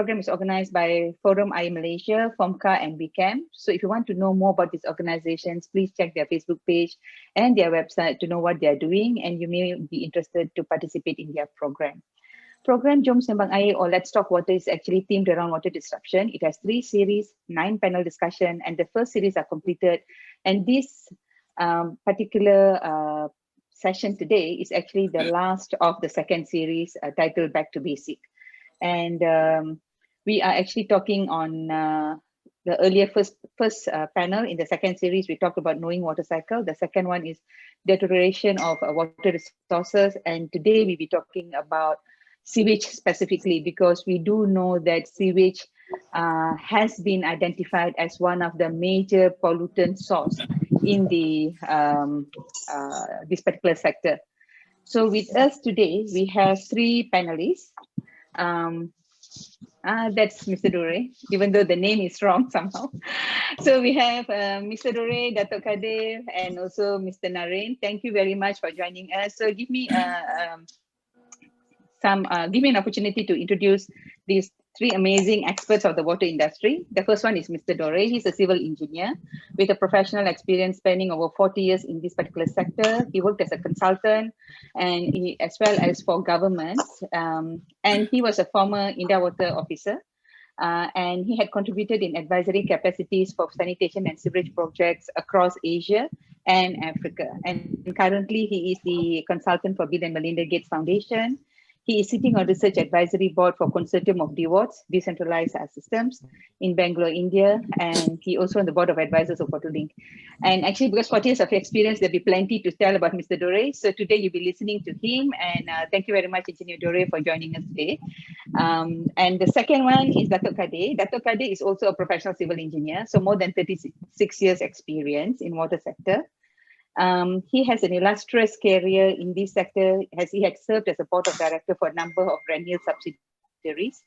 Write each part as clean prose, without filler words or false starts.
program is organized by Forum I Malaysia, FOMCA, and BCAM. So if you want to know more about these organizations, please check their Facebook page and their website to know what they are doing, and you may be interested to participate in their program. Program Jom Sembang Air or Let's Talk Water is actually themed around water disruption. It has 3 series, 9 panel discussion, and the first series are completed. And this particular session today is actually the last of the second series titled Back to Basic. And we are actually talking on the earlier first panel. In the second series, we talked about knowing water cycle. The second one is deterioration of water resources. And today we'll be talking about sewage specifically, because we do know that sewage has been identified as one of the major pollutant source in the this particular sector. So with us today, we have 3 panelists. That's Mr. Dore, even though the name is wrong somehow. So we have Mr. Dore, Datuk Kadir, and also Mr. Naren. Thank you very much for joining us. So give me give me an opportunity to introduce these 3 amazing experts of the water industry. The first one is Mr. Dore. He's a civil engineer with a professional experience spanning over 40 years in this particular sector. He worked as a consultant and as well as for governments. And he was a former India Water officer. And he had contributed in advisory capacities for sanitation and sewerage projects across Asia and Africa. And currently he is the consultant for Bill and Melinda Gates Foundation. He is sitting on Research Advisory Board for Consortium of DWATS, Decentralized Systems, in Bangalore, India. And he also on the Board of Advisors of Waterlink. And actually, because 40 years of experience, there'll be plenty to tell about Mr. Dore. So today you'll be listening to him. And thank you very much, Engineer Dore, for joining us today. And the second one is Datuk Kadir. Datuk Kadir is also a professional civil engineer, so more than 36 years experience in water sector. He has an illustrious career in this sector, as he had served as a board of director for a number of Renhill subsidiaries.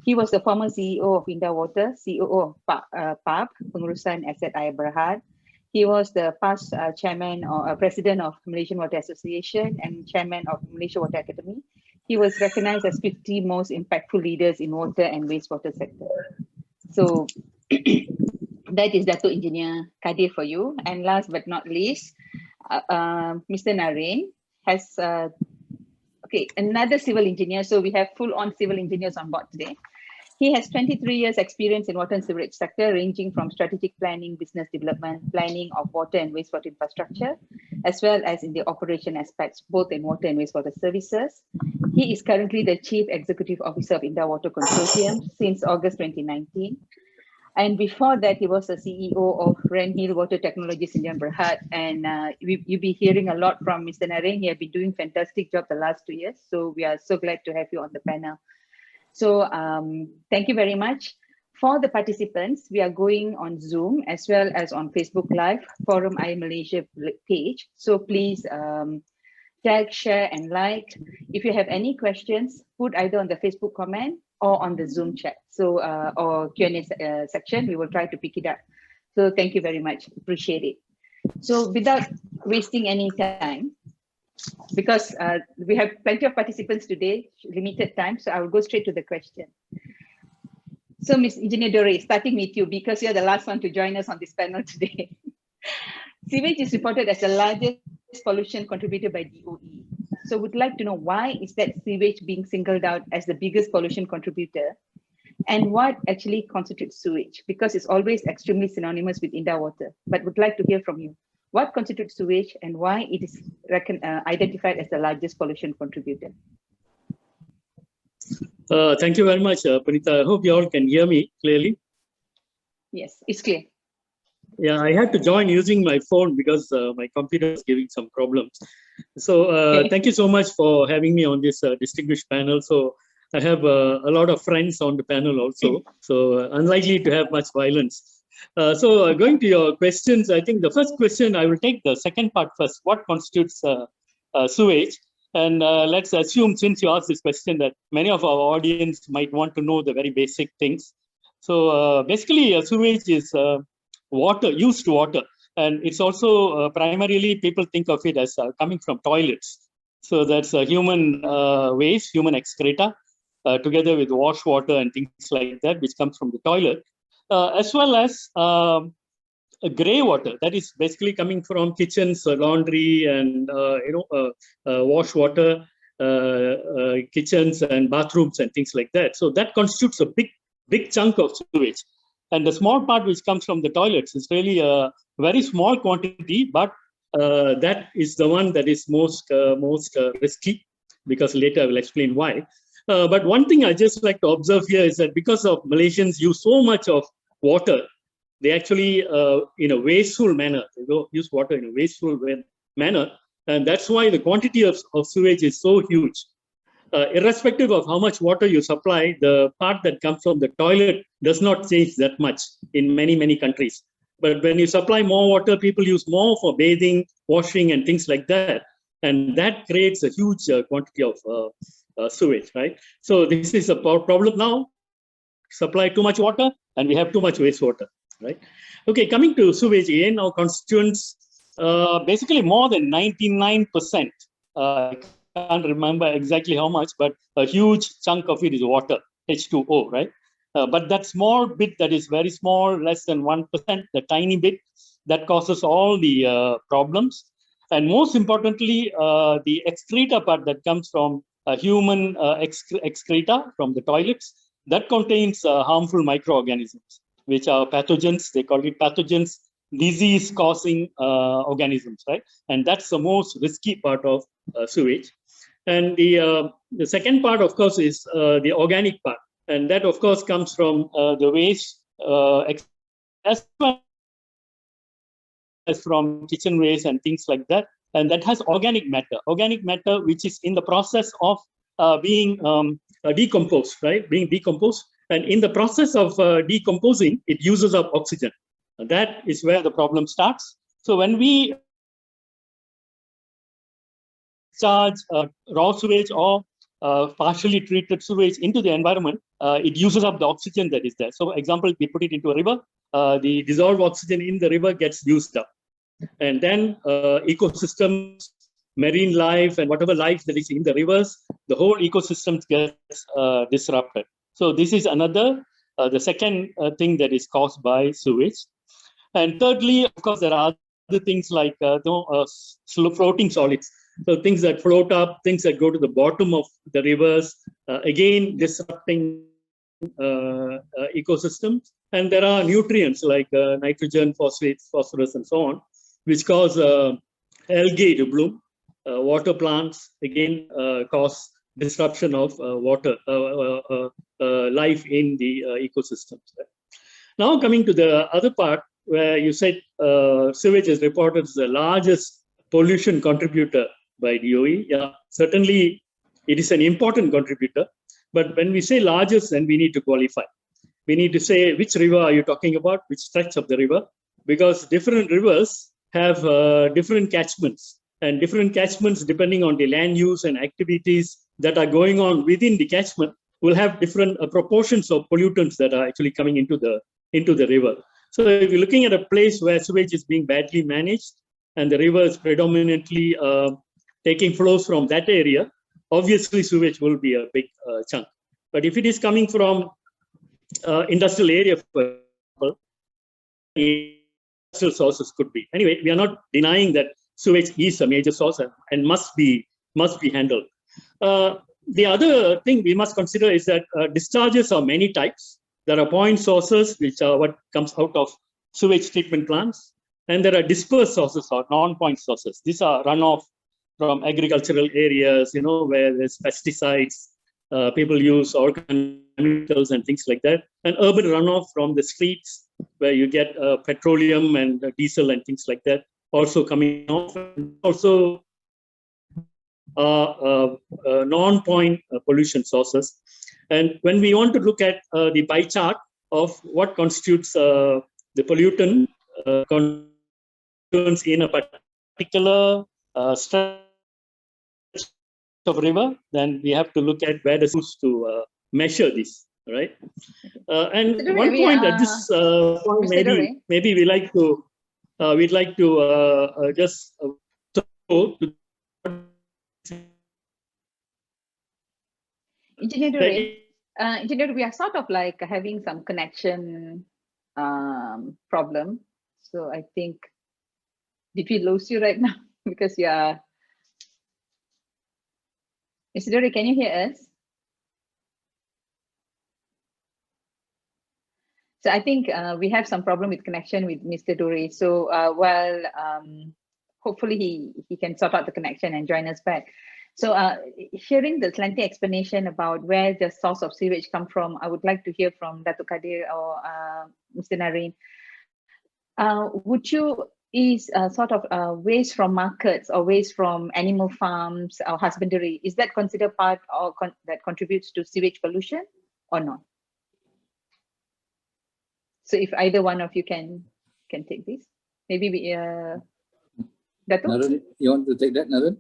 He was the former CEO of India Water, COO of PAB, Pengurusan Aset Air Berhad. He was the past chairman or president of Malaysian Water Association and chairman of Malaysia Water Academy. He was recognized as 50 most impactful leaders in water and wastewater sector. So that is Datuk Engineer Kadir for you. And last but not least, Mr. Naren has, another civil engineer. So we have full-on civil engineers on board today. He has 23 years experience in water and sewerage sector, ranging from strategic planning, business development, planning of water and wastewater infrastructure, as well as in the operation aspects, both in water and wastewater services. He is currently the Chief Executive Officer of India Water Consortium since August 2019. And before that, he was the CEO of Renhill Water Technologies India Berhad. And you'll be hearing a lot from Mr. Naren. He has been doing fantastic job the last 2 years. So we are so glad to have you on the panel. So thank you very much. For the participants, we are going on Zoom as well as on Facebook Live, Forum I Malaysia page. So please tag, share, and like. If you have any questions, put either on the Facebook comment or on the Zoom chat. So, or Q&A section, we will try to pick it up. So thank you very much, appreciate it. So without wasting any time, because we have plenty of participants today, limited time, so I will go straight to the question. So Ms. Engineer Dore, starting with you, because you're the last one to join us on this panel today. Sewage is reported as the largest pollution contributed by DOE. So would like to know, why is that sewage being singled out as the biggest pollution contributor? And what actually constitutes sewage? Because it's always extremely synonymous with India Water, but would like to hear from you. What constitutes sewage and why it is identified as the largest pollution contributor? Thank you very much, Punita. I hope you all can hear me clearly. Yes, it's clear. Yeah, I had to join using my phone because my computer is giving some problems. So thank you so much for having me on this distinguished panel. So I have a lot of friends on the panel also. So unlikely to have much violence. So going to your questions, I think the first question, I will take the second part first. What constitutes sewage? And let's assume, since you asked this question, that many of our audience might want to know the very basic things. So basically, sewage is water, used water. And it's also primarily people think of it as coming from toilets. So that's human waste, human excreta. together with wash water and things like that, which comes from the toilet, as well as gray water that is basically coming from kitchens, laundry, and wash water, kitchens and bathrooms and things like that. So that constitutes a big chunk of sewage. And the small part which comes from the toilets is really a very small quantity, but that is the one that is most risky, because later I will explain why. But one thing I just like to observe here is that because of Malaysians use so much of water, they actually, in a wasteful manner, they use water in a wasteful manner. And that's why the quantity of sewage is so huge. Irrespective of how much water you supply, the part that comes from the toilet does not change that much in many countries. But when you supply more water, people use more for bathing, washing, and things like that. And that creates a huge quantity of sewage, right? So this is a problem now. Supply too much water, and we have too much wastewater, right? Okay, coming to sewage again, our constituents, basically more than 99%. I can't remember exactly how much, but a huge chunk of it is water, H2O, right? But that small bit that is very small, less than 1%, the tiny bit, that causes all the problems. And most importantly, the excreta part that comes from human excreta from the toilets, that contains harmful microorganisms, which are pathogens. They call it pathogens, disease-causing organisms, right? And that's the most risky part of sewage. And the second part, of course, is the organic part. And that, of course, comes from the waste, as well as from kitchen waste and things like that. And that has organic matter, which is in the process of being decomposed, right? Being decomposed. And in the process of decomposing, it uses up oxygen. And that is where the problem starts. So when we discharge raw sewage or partially treated sewage into the environment, it uses up the oxygen that is there. So, for example, we put it into a river, the dissolved oxygen in the river gets used up. And then ecosystems, marine life, and whatever life that is in the rivers, the whole ecosystem gets disrupted. So this is another, the second thing that is caused by sewage. And thirdly, of course, there are other things like floating solids. So things that float up, things that go to the bottom of the rivers, again, disrupting ecosystems. And there are nutrients like nitrogen, phosphates, phosphorus, and so on, which cause algae to bloom. Water plants, again, cause disruption of water, life in the ecosystems. Now coming to the other part, where you said sewage is reported as the largest pollution contributor by DOE. Yeah, certainly it is an important contributor. But when we say largest, then we need to qualify. We need to say which river are you talking about, which stretch of the river, because different rivers have different catchments, and different catchments, depending on the land use and activities that are going on within the catchment, will have different proportions of pollutants that are actually coming into the river. So if you're looking at a place where sewage is being badly managed and the river is predominantly taking flows from that area, obviously sewage will be a big chunk. But if it is coming from industrial area, for example, industrial sources could be. Anyway, we are not denying that sewage is a major source and must be handled. The other thing we must consider is that discharges are many types. There are point sources, which are what comes out of sewage treatment plants, and there are dispersed sources or non-point sources. These are runoff from agricultural areas, where there's pesticides, people use organic chemicals and things like that, and urban runoff from the streets, where you get petroleum and diesel and things like that also coming off. Also non-point pollution sources. And when we want to look at the pie chart of what constitutes the pollutant constituents in a particular stretch of river, then we have to look at where the source to measure this, right? And Mr. one Dore, point at this point, maybe we'd like to just throw to. Engineer Dure, Engineer, we are sort of like having some connection problem. So I think, did we lose you right now? Because you are, Mr. Dure, can you hear us? So I think we have some problem with connection with Mr. Dure. So while hopefully he can sort out the connection and join us back. So hearing the lengthy explanation about where the source of sewage come from, I would like to hear from Datuk Kadir or Mr. Nareen. Would you is sort of waste from markets or waste from animal farms or husbandry, is that considered part or that contributes to sewage pollution or not? So if either one of you can take this, maybe we Datuk? Narendra, you want to take that, Narendra?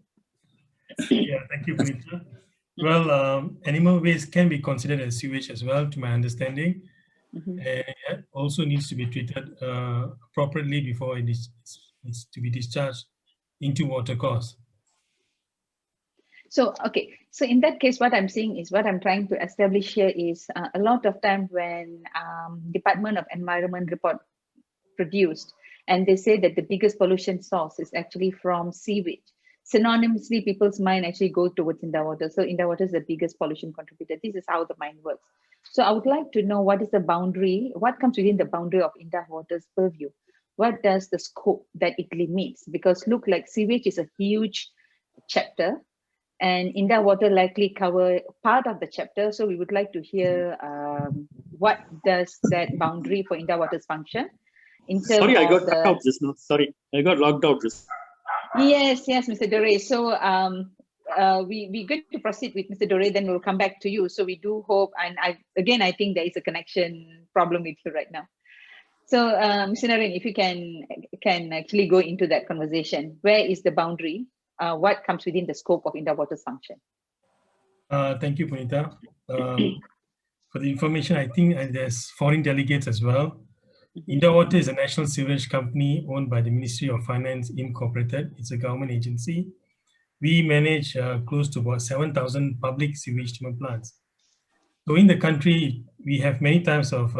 Yeah, thank you, Punita. Well, animal waste can be considered as sewage as well, to my understanding. Mm-hmm. And it also needs to be treated appropriately before it is to be discharged into watercourse. So, okay. So in that case, what I'm saying is what I'm trying to establish here is a lot of time when Department of Environment report produced, and they say that the biggest pollution source is actually from sewage. Synonymously, people's mind actually go towards indoor water. So indoor water is the biggest pollution contributor. This is how the mind works. So I would like to know what is the boundary, what comes within the boundary of indoor water's purview? What does the scope that it limits? Because look like sewage is a huge chapter, and indoor water likely cover part of the chapter. So we would like to hear what does that boundary for indoor water's function? In terms Sorry, I got of cut out just now. Sorry, I got logged out just. Yes, Mr. Dore. So we're going to proceed with Mr. Dore, then we'll come back to you. So we do hope, and I think there is a connection problem with you right now. So Mr. Nareen, if you can actually go into that conversation, where is the boundary? What comes within the scope of indoor water's function? Thank you, Punita. For the information, I think there's foreign delegates as well. Indoor Water is a national sewage company owned by the Ministry of Finance Incorporated. It's a government agency. We manage close to about 7,000 public sewage treatment plants. So in the country, we have many types of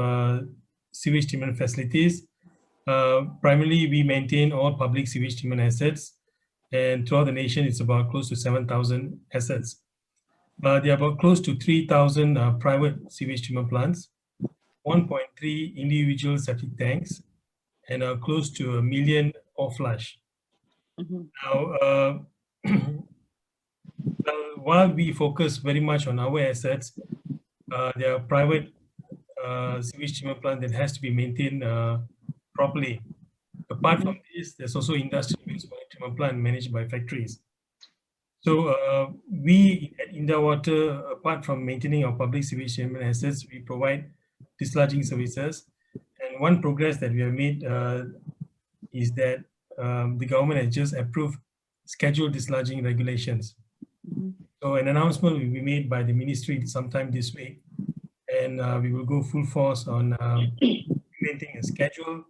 sewage treatment facilities. Primarily, we maintain all public sewage treatment assets. And throughout the nation, it's about close to 7,000 assets. There are about close to 3,000 private sewage treatment plants, 1.3 individual septic tanks, and close to 1 million off-flush. Mm-hmm. Now, while we focus very much on our assets, there are private sewage treatment plants that has to be maintained properly. Apart from this, there's also industrial wastewater treatment plant managed by factories. So we at Indoor Water, apart from maintaining our public sewage treatment assets, we provide dislodging services. And one progress that we have made is that the government has just approved scheduled dislodging regulations. So an announcement will be made by the ministry sometime this week, and we will go full force on implementing a scheduled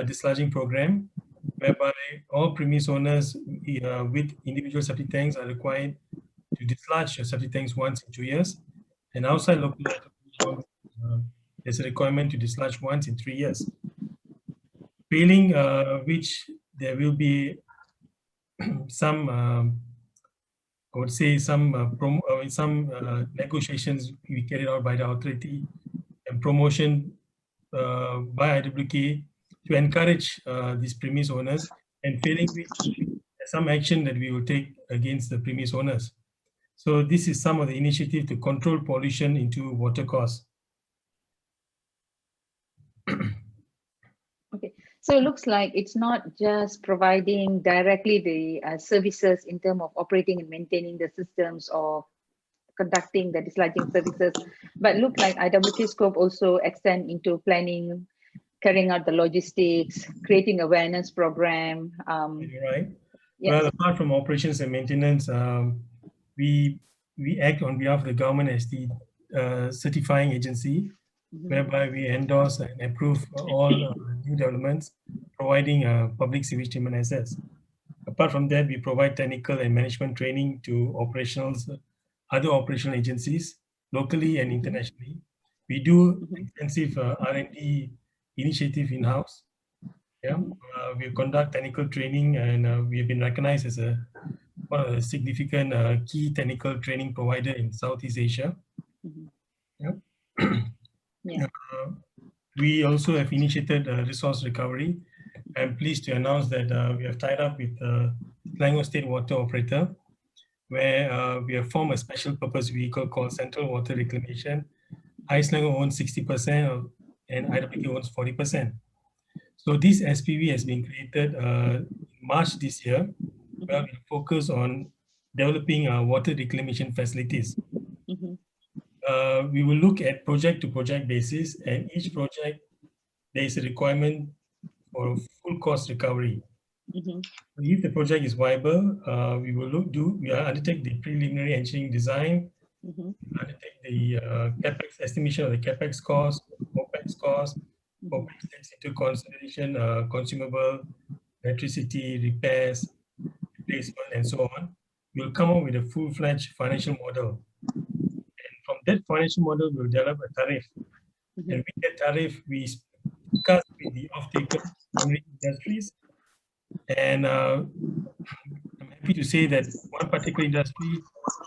dislodging program, whereby all premise owners with individual septic tanks are required to dislodge your septic tanks once in 2 years, and outside local there's a requirement to dislodge once in 3 years. Failing which, there will be some, I would say, some negotiations we carried out by the authority and promotion by IWK to encourage these premise owners, and failing which, some action that we will take against the premise owners. So this is some of the initiative to control pollution into watercourse. Okay, so it looks like it's not just providing directly the services in terms of operating and maintaining the systems or conducting the dislodging services, but look like IWK scope also extend into planning, carrying out the logistics, creating awareness program. Right. Yes. Well, apart from operations and maintenance, we act on behalf of the government as the certifying agency, whereby we endorse and approve all new developments, providing public sewage treatment assets. Apart from that, we provide technical and management training to other operational agencies locally and internationally. We do extensive R&D initiative in-house. Yeah, we conduct technical training, and we have been recognized as one of the significant key technical training provider in Southeast Asia. Yeah. Yeah. We also have initiated resource recovery. I'm pleased to announce that we have tied up with Selangor State Water Operator, where we have formed a special purpose vehicle called Central Water Reclamation. Selangor owns 60% and IWK owns 40%. So this SPV has been created in March this year, where we focus on developing water reclamation facilities. We will look at project to project basis, and each project there is a requirement for full cost recovery. If the project is viable, we will undertake the preliminary engineering design, undertake the capex estimation of the capex cost, OPEX cost. OPEX takes into consideration consumable, electricity, repairs, replacement, and so on. We'll come up with a full-fledged financial model. And from that financial model, we'll develop a tariff. And with that tariff, we discuss with the off-taker industries. And I'm happy to say that one particular industry is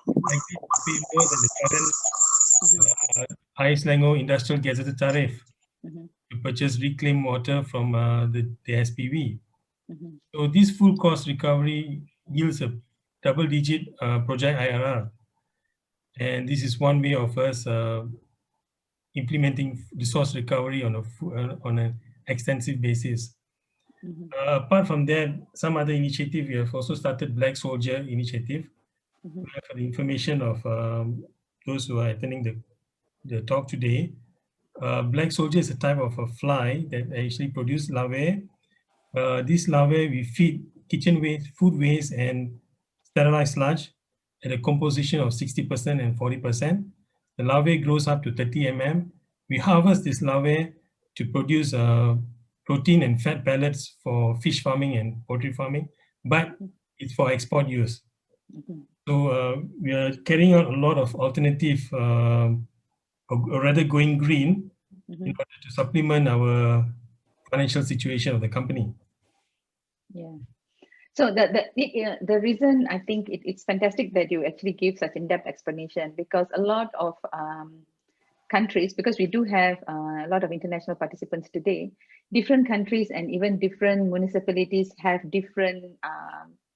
likely to pay more than the current Selangor Industrial Gazetted Tariff to purchase reclaimed water from the SPV. So this full cost recovery yields a double-digit project IRR. And this is one way of us implementing resource recovery on an extensive basis. Apart from that, some other initiative, we have also started Black Soldier initiative. For the information of those who are attending the talk today, Black Soldier is a type of a fly that actually produce larvae. This larvae we feed kitchen waste, food waste, and sterilized sludge at a composition of 60% and 40%. The larvae grows up to 30 mm. We harvest this larvae to produce protein and fat pellets for fish farming and poultry farming, but it's for export use. So we are carrying out a lot of alternative, or rather going green, in order to supplement our financial situation of the company. Yeah. So the reason I think it's fantastic that you actually give such in-depth explanation, because a lot of countries, because we do have a lot of international participants today, different countries and even different municipalities have different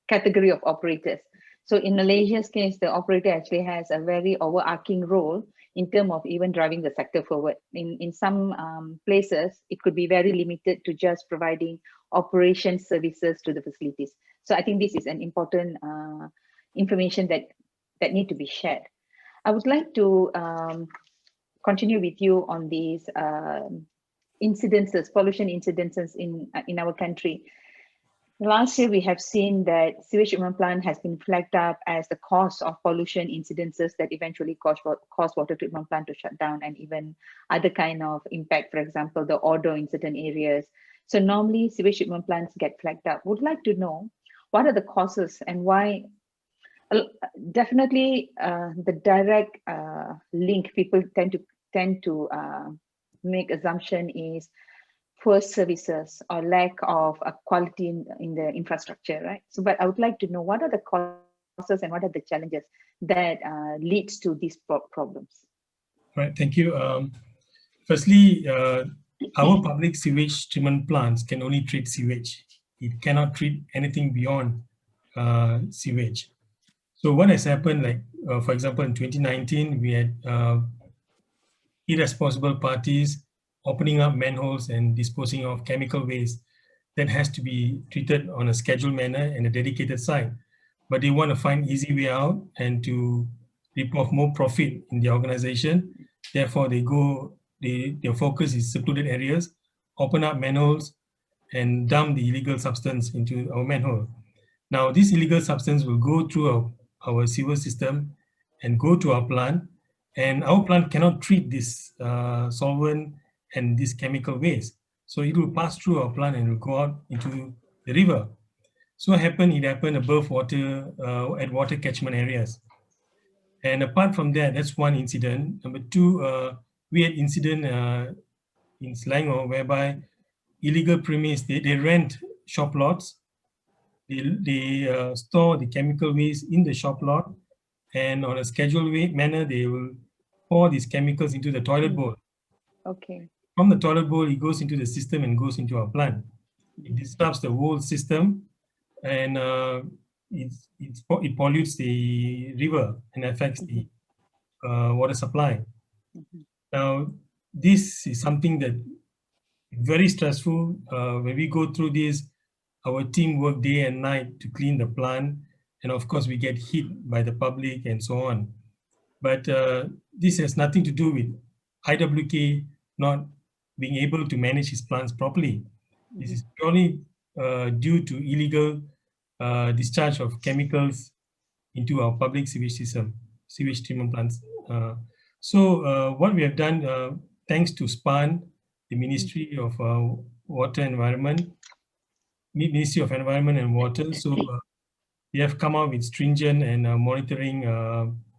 category of operators. So in Malaysia's case, the operator actually has a very overarching role in terms of even driving the sector forward. In some places, it could be very limited to just providing operation services to the facilities. So I think this is an important information that need to be shared. I would like to continue with you on these incidences, pollution incidences in our country. Last year, we have seen that sewage treatment plant has been flagged up as the cause of pollution incidences that eventually cause water treatment plant to shut down, and even other kind of impact, for example, the odor in certain areas. So normally sewage treatment plants get flagged up. Would like to know what are the causes and why. Definitely the direct link people tend to make assumption is poor services or lack of quality in the infrastructure, right? So, but I would like to know what are the causes and what are the challenges that leads to these problems. Right, thank you. Firstly, our public sewage treatment plants can only treat sewage. It cannot treat anything beyond sewage. So what has happened, like for example, in 2019, we had irresponsible parties opening up manholes and disposing of chemical waste that has to be treated on a scheduled manner and a dedicated site. But they want to find easy way out and to reap off more profit in the organization. Therefore, their focus is secluded areas, open up manholes and dump the illegal substance into our manhole. Now, this illegal substance will go through our sewer system and go to our plant, and our plant cannot treat this solvent and this chemical waste. So it will pass through our plant and will go out into the river. So it happened above water, at water catchment areas. And apart from that, that's one incident. Number two, we had incident in Selangor whereby illegal premise, they rent shop lots, they store the chemical waste in the shop lot, and on a scheduled manner, they will pour these chemicals into the toilet bowl. Okay. From the toilet bowl, it goes into the system and goes into our plant. It disrupts the whole system, and it pollutes the river and affects the water supply. Now, this is something that very stressful. When we go through this, our team work day and night to clean the plant, and of course we get hit by the public and so on. But this has nothing to do with IWK not being able to manage his plants properly. This is purely due to illegal discharge of chemicals into our public sewage system, sewage treatment plants. So what we have done, thanks to SPAN, the Ministry of Water Environment, Ministry of Environment and Water, so we have come up with stringent and monitoring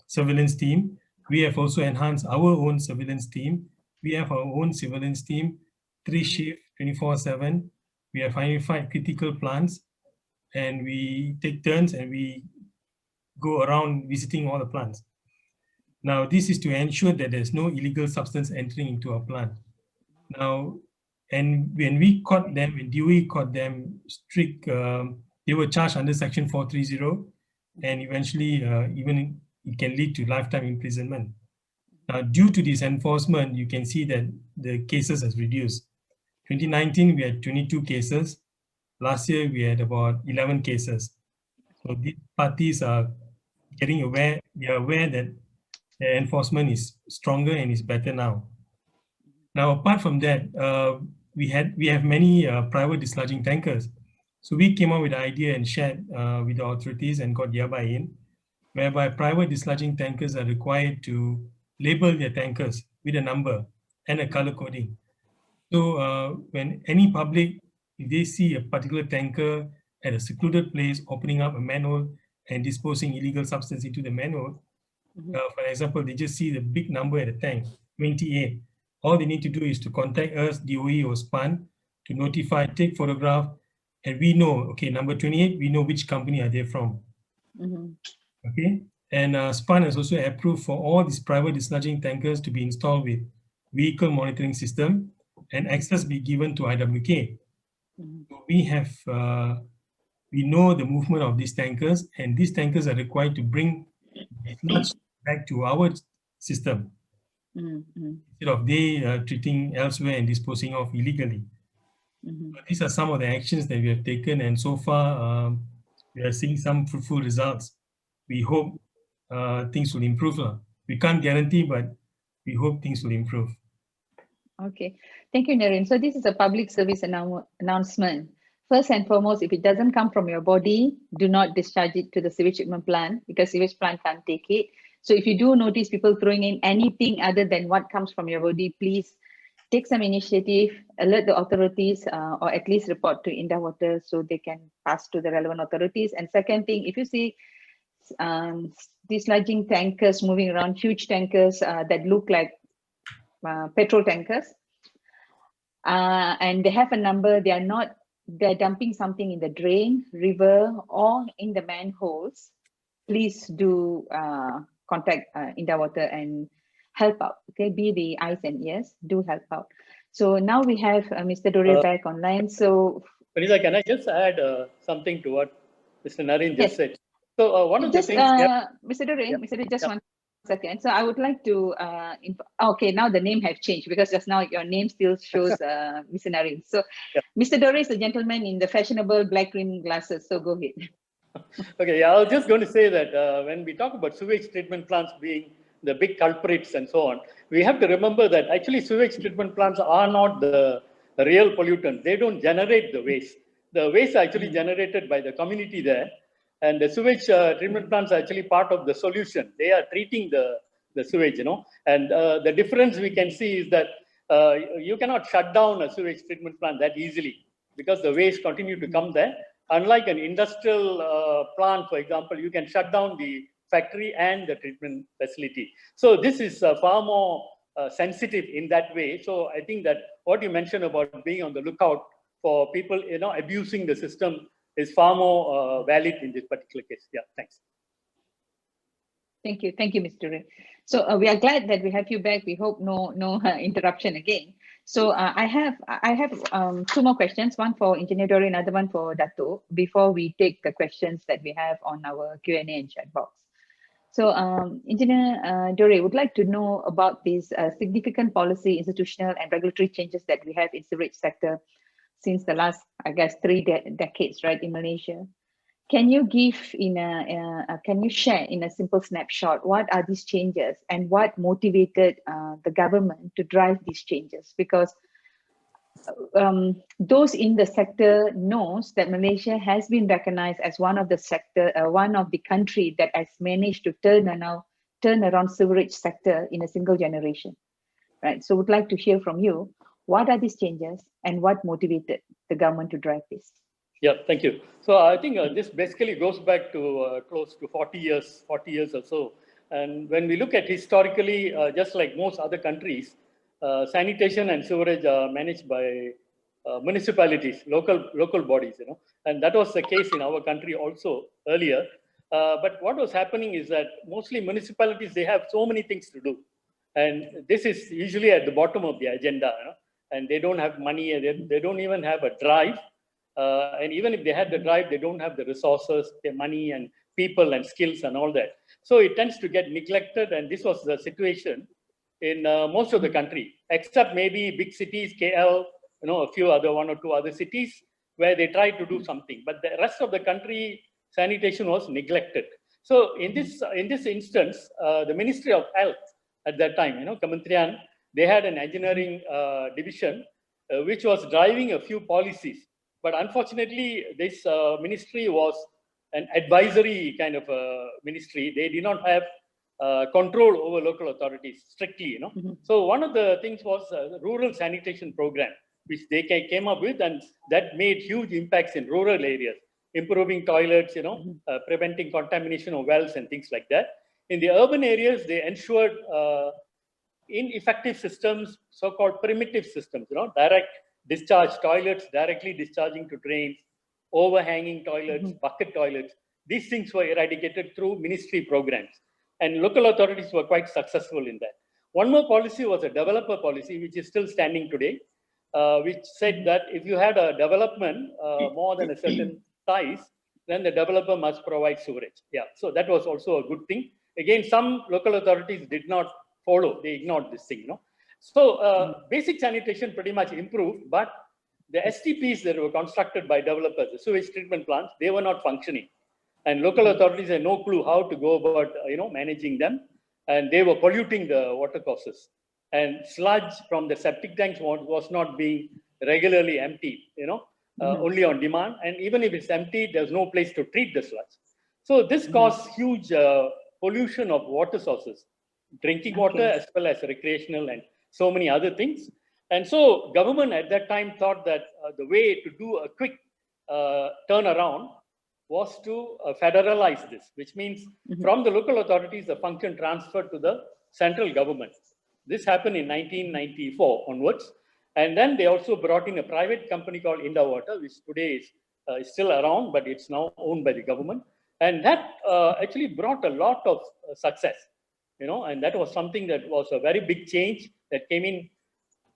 surveillance team. We have also enhanced our own surveillance team. We have our own surveillance team, 3 shift, 24/7. We have identified critical plants, and we take turns and we go around visiting all the plants. Now, this is to ensure that there's no illegal substance entering into our plant. Now, and when we caught them, when DOE caught them strict, they were charged under Section 430, and eventually even it can lead to lifetime imprisonment. Now, due to this enforcement, you can see that the cases has reduced. 2019, we had 22 cases. Last year, we had about 11 cases. So these parties are getting aware, they are aware that the enforcement is stronger and is better now. Now, apart from that, we have many private dislodging tankers. So we came up with the idea and shared with the authorities and got their buy-in, whereby private dislodging tankers are required to label their tankers with a number and a color coding. So when any public, if they see a particular tanker at a secluded place, opening up a manhole and disposing illegal substance into the manhole, for example, they just see the big number at the tank, 28. All they need to do is to contact us, DOE or SPAN, to notify, take photograph, and we know, okay, number 28, we know which company are they from. Okay, and SPAN has also approved for all these private dislodging tankers to be installed with vehicle monitoring system and access be given to IWK. So we have, we know the movement of these tankers, and these tankers are required to bring sludge back to our system instead of they treating elsewhere and disposing of illegally. These are some of the actions that we have taken, and so far we are seeing some fruitful results. We hope things will improve. We can't guarantee, but we hope things will improve. Okay, thank you, Naren. So this is a public service announcement. First and foremost, if it doesn't come from your body, do not discharge it to the sewage treatment plant, because sewage plant can't take it. So if you do notice people throwing in anything other than what comes from your body, please take some initiative, alert the authorities, or at least report to Indah Water so they can pass to the relevant authorities. And second thing, if you see dislodging tankers moving around, huge tankers that look like petrol tankers, and they have a number, they're dumping something in the drain, river, or in the manholes, please do contact Indah Water and help out. Okay, be the eyes and ears, do help out. So now we have Mr. Doril back online. So Vanessa, can I just add something to what Mr. Naren just said? So one of the things, Mr. Doril, Mr. Doril, just 1 second. So I would like to, okay, now the name have changed, because just now your name still shows Mr. Naren. So Mr. Doril is a gentleman in the fashionable black rim glasses. So go ahead. Okay, yeah, I was just going to say that when we talk about sewage treatment plants being the big culprits and so on, we have to remember that actually sewage treatment plants are not the real pollutants. They don't generate the waste. The waste is actually generated by the community there. And the sewage treatment plants are actually part of the solution. They are treating the sewage, you know. And the difference we can see is that you cannot shut down a sewage treatment plant that easily, because the waste continue to come there. Unlike an industrial plant, for example, you can shut down the factory and the treatment facility. So this is far more sensitive in that way. So I think that what you mentioned about being on the lookout for people, abusing the system is far more valid in this particular case. Yeah, thanks. Thank you, Mr. Ray. So we are glad that we have you back. We hope no interruption again. So I have two more questions, one for Engineer Dore, another one for Dato, before we take the questions that we have on our Q&A and chat box. So Engineer Dore would like to know about these significant policy, institutional and regulatory changes that we have in sewage sector since the last, I guess, 3 decades, right, in Malaysia. Can you can you share in a simple snapshot what are these changes and what motivated the government to drive these changes? Because those in the sector knows that Malaysia has been recognized as one of the country that has managed to turn around sewerage sector in a single generation, right? So would like to hear from you, what are these changes and what motivated the government to drive this? Yeah, thank you. So I think this basically goes back to close to 40 years or so. And when we look at historically, just like most other countries, sanitation and sewerage are managed by municipalities, local bodies, and that was the case in our country also earlier. But what was happening is that mostly municipalities, they have so many things to do. And this is usually at the bottom of the agenda, and they don't have money, and they don't even have a drive. And even if they had the drive, they don't have the resources, the money and people and skills and all that. So it tends to get neglected. And this was the situation in most of the country, except maybe big cities, KL, a few other, 1 or 2 other cities where they tried to do something. But the rest of the country, sanitation was neglected. So in this instance, the Ministry of Health at that time, Kementerian, they had an engineering division, which was driving a few policies. But unfortunately, this ministry was an advisory kind of ministry. They did not have control over local authorities strictly, So one of the things was the rural sanitation program, which they came up with, and that made huge impacts in rural areas, improving toilets, preventing contamination of wells and things like that. In the urban areas, they ensured ineffective systems, so-called primitive systems, direct discharge toilets directly discharging to drains, overhanging toilets, bucket toilets. These things were eradicated through ministry programs. And local authorities were quite successful in that. One more policy was a developer policy, which is still standing today, which said that if you had a development more than a certain size, then the developer must provide sewerage. Yeah, so that was also a good thing. Again, some local authorities did not follow. They ignored this thing, So basic sanitation pretty much improved, but the STPs that were constructed by developers, the sewage treatment plants, they were not functioning. And local authorities had no clue how to go about, managing them. And they were polluting the water courses. And sludge from the septic tanks was not being regularly emptied, only on demand. And even if it's emptied, there's no place to treat the sludge. So this caused huge pollution of water sources, drinking water as well as recreational and so many other things. And so government at that time thought that the way to do a quick turnaround was to federalize this, which means from the local authorities, the function transferred to the central government. This happened in 1994 onwards. And then they also brought in a private company called Inda Water, which today is still around, but it's now owned by the government. And that actually brought a lot of success, and that was something that was a very big change that came in.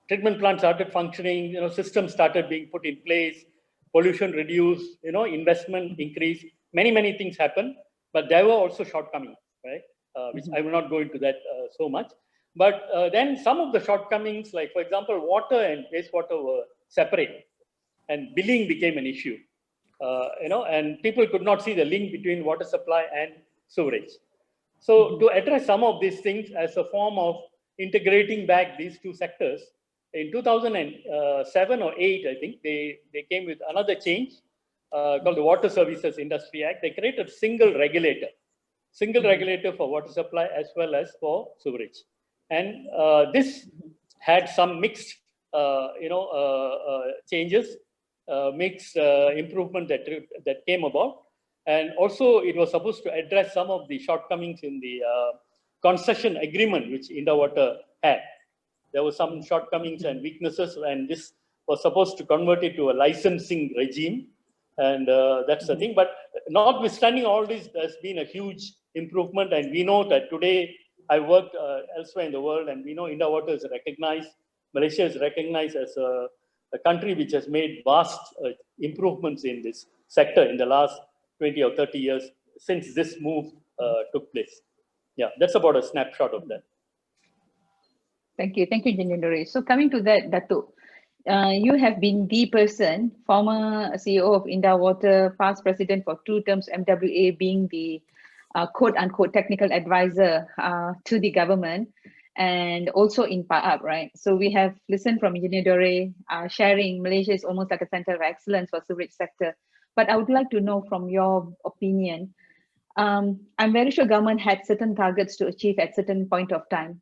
Treatment plants started functioning, systems started being put in place, pollution reduced, investment increased, many things happened, but there were also shortcomings, right? Which I will not go into that so much. But then some of the shortcomings, like for example, water and wastewater were separate, and billing became an issue, and people could not see the link between water supply and sewerage. So to address some of these things as a form of integrating back these two sectors, in 2007 or 8, I think, they came with another change called the Water Services Industry Act. They created a single regulator for water supply as well as for sewerage. And this had some mixed, changes, mixed improvement that came about. And also it was supposed to address some of the shortcomings in the concession agreement which Indawater had. There were some shortcomings and weaknesses, and this was supposed to convert it to a licensing regime. And that's the thing. But notwithstanding all this, there's been a huge improvement. And we know that today I worked elsewhere in the world, and we know Indawater is recognized, Malaysia is recognized as a country which has made vast improvements in this sector in the last 20 or 30 years since this move took place. Yeah, that's about a snapshot of that. Thank you, Engineer Dore. So coming to that, Dato', you have been the person, former CEO of Indawater, past president for 2 terms, MWA being the quote-unquote technical advisor to the government, and also in PAAP, right? So we have listened from Engineer Dore sharing Malaysia is almost like a center of excellence for sewage sector. But I would like to know from your opinion, I'm very sure government had certain targets to achieve at certain point of time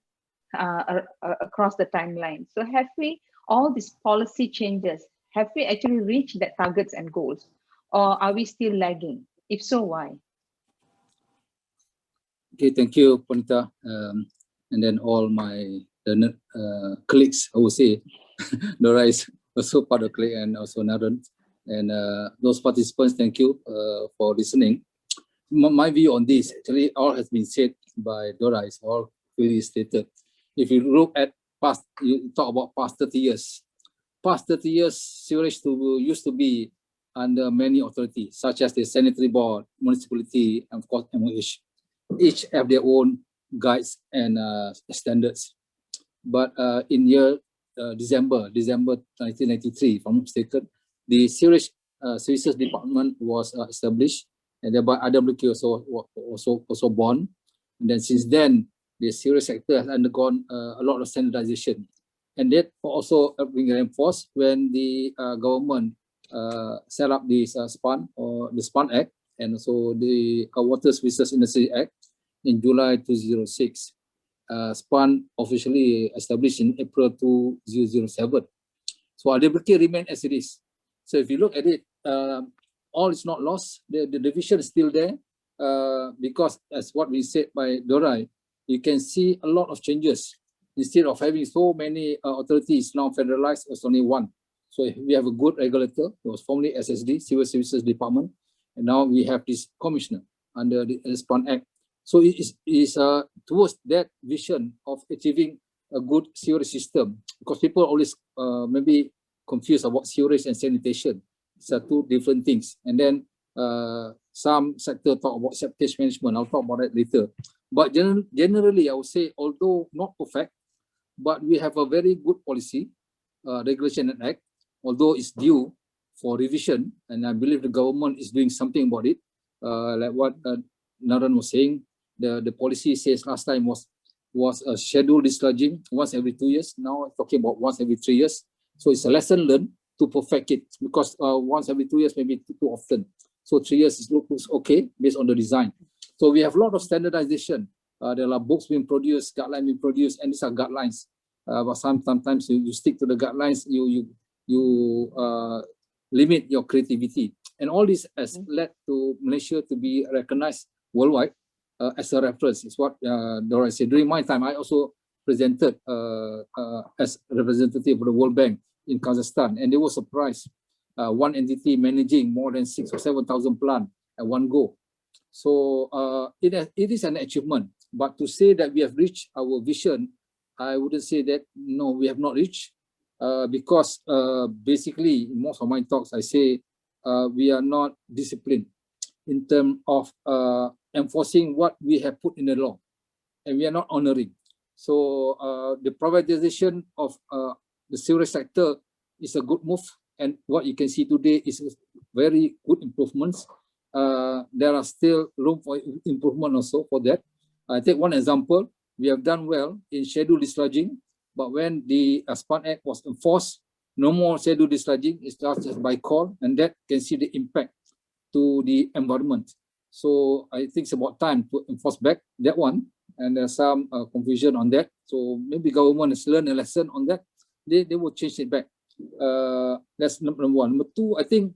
across the timeline. So have we, all these policy changes, have we actually reached that targets and goals? Or are we still lagging? If so, why? Okay, thank you, Ponita. And then all my colleagues, I would say, Dora is also part of the colleague, and also Naren. And those participants, thank you for listening. My view on this, actually, all has been said by Dora, is all clearly stated. If you look at past, you talk about past 30 years. Past 30 years, sewerage used to be under many authorities, such as the Sanitary Board, Municipality, and of course MOH. Each have their own guides and standards. But in year December 1993, if I'm not mistaken, the Sewage Services Department was established, and thereby IWQ also born. And then since then, the sewage sector has undergone a lot of standardization, and that also being reinforced when the government set up this SPAN, or the SPAN Act, and also the Water Services Industry Act in July 2006. SPAN officially established in April 2007. So IWK remain as it is. So if you look at it, all is not lost. The division is still there, because as what we said by Dorai, you can see a lot of changes. Instead of having so many authorities now federalized, it's only one. So we have a good regulator. It was formerly SSD, Civil Services Department, and now we have this commissioner under the SPAN Act. So it is towards that vision of achieving a good sewerage system, because people always maybe confused about sewerage and sanitation. It's two different things. And then some sector talk about septage management. I'll talk about that later. But generally, I would say, although not perfect, but we have a very good policy, regulation and act, although it's due for revision, and I believe the government is doing something about it. Like what Naren was saying, the policy says last time was scheduled discharging once every 2 years. Now talking about once every 3 years. So it's a lesson learned to perfect it, because once every 2 years maybe too often. So 3 years looks okay based on the design. So we have a lot of standardization. There are books being produced, guidelines being produced, and these are guidelines. But sometimes you stick to the guidelines, you limit your creativity. And all this has led to Malaysia to be recognized worldwide as a reference. It's what Dora said. During my time, I also presented as representative of the World Bank in Kazakhstan, and they were surprised. One entity managing more than 6,000 or 7,000 plants at one go. So it is an achievement. But to say that we have reached our vision, I wouldn't say that, no, we have not reached. Because basically, in most of my talks, I say we are not disciplined in terms of enforcing what we have put in the law, and we are not honoring. So the privatization of the sewerage sector is a good move, and what you can see today is very good improvements. There are still room for improvement also for that. I take one example. We have done well in scheduled discharging, but when the SPAN Act was enforced, no more scheduled discharging, it's just by call, and that can see the impact to the environment. So I think it's about time to enforce back that one, and there's some confusion on that. So maybe government has learned a lesson on that. They will change it back. That's number one. Number two, I think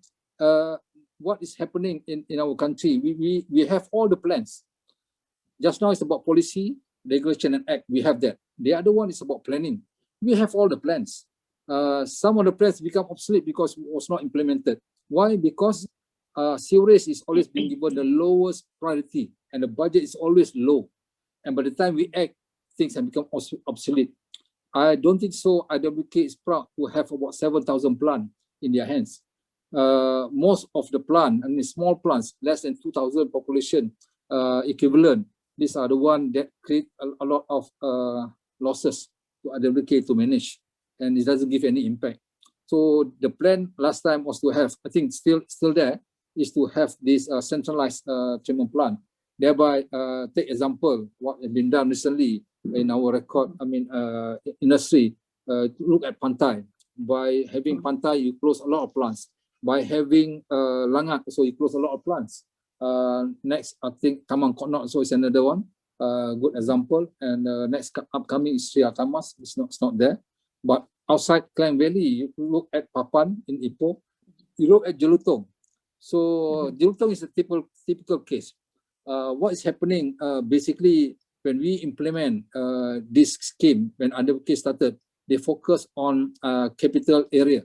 what is happening in our country. We have all the plans. Just now it's about policy, regulation and act. We have that. The other one is about planning. We have all the plans. Some of the plans become obsolete because it was not implemented. Why? Because sewerage is always being given the lowest priority and the budget is always low. And by the time we act, things have become obsolete. I don't think so. IWK is proud to have about 7,000 plants in their hands. Most of the plant, I mean small plants, less than 2,000 population equivalent, these are the ones that create a lot of losses to IWK to manage, and it doesn't give any impact. So the plan last time was to have, I think still there, is to have this centralized treatment plant. Thereby, take example what has been done recently in our record, industry. Look at Pantai. By having Pantai, you close a lot of plants. By having Langat, so you close a lot of plants. Next, I think Taman Konot, so is another one. Good example. And next upcoming is Sri Atamas. It's not there. But outside Klang Valley, you look at Papan in Ipoh. You look at Jelutong. So Jelutong is a typical case. What is happening basically when we implement this scheme, when IWK started, they focus on capital area,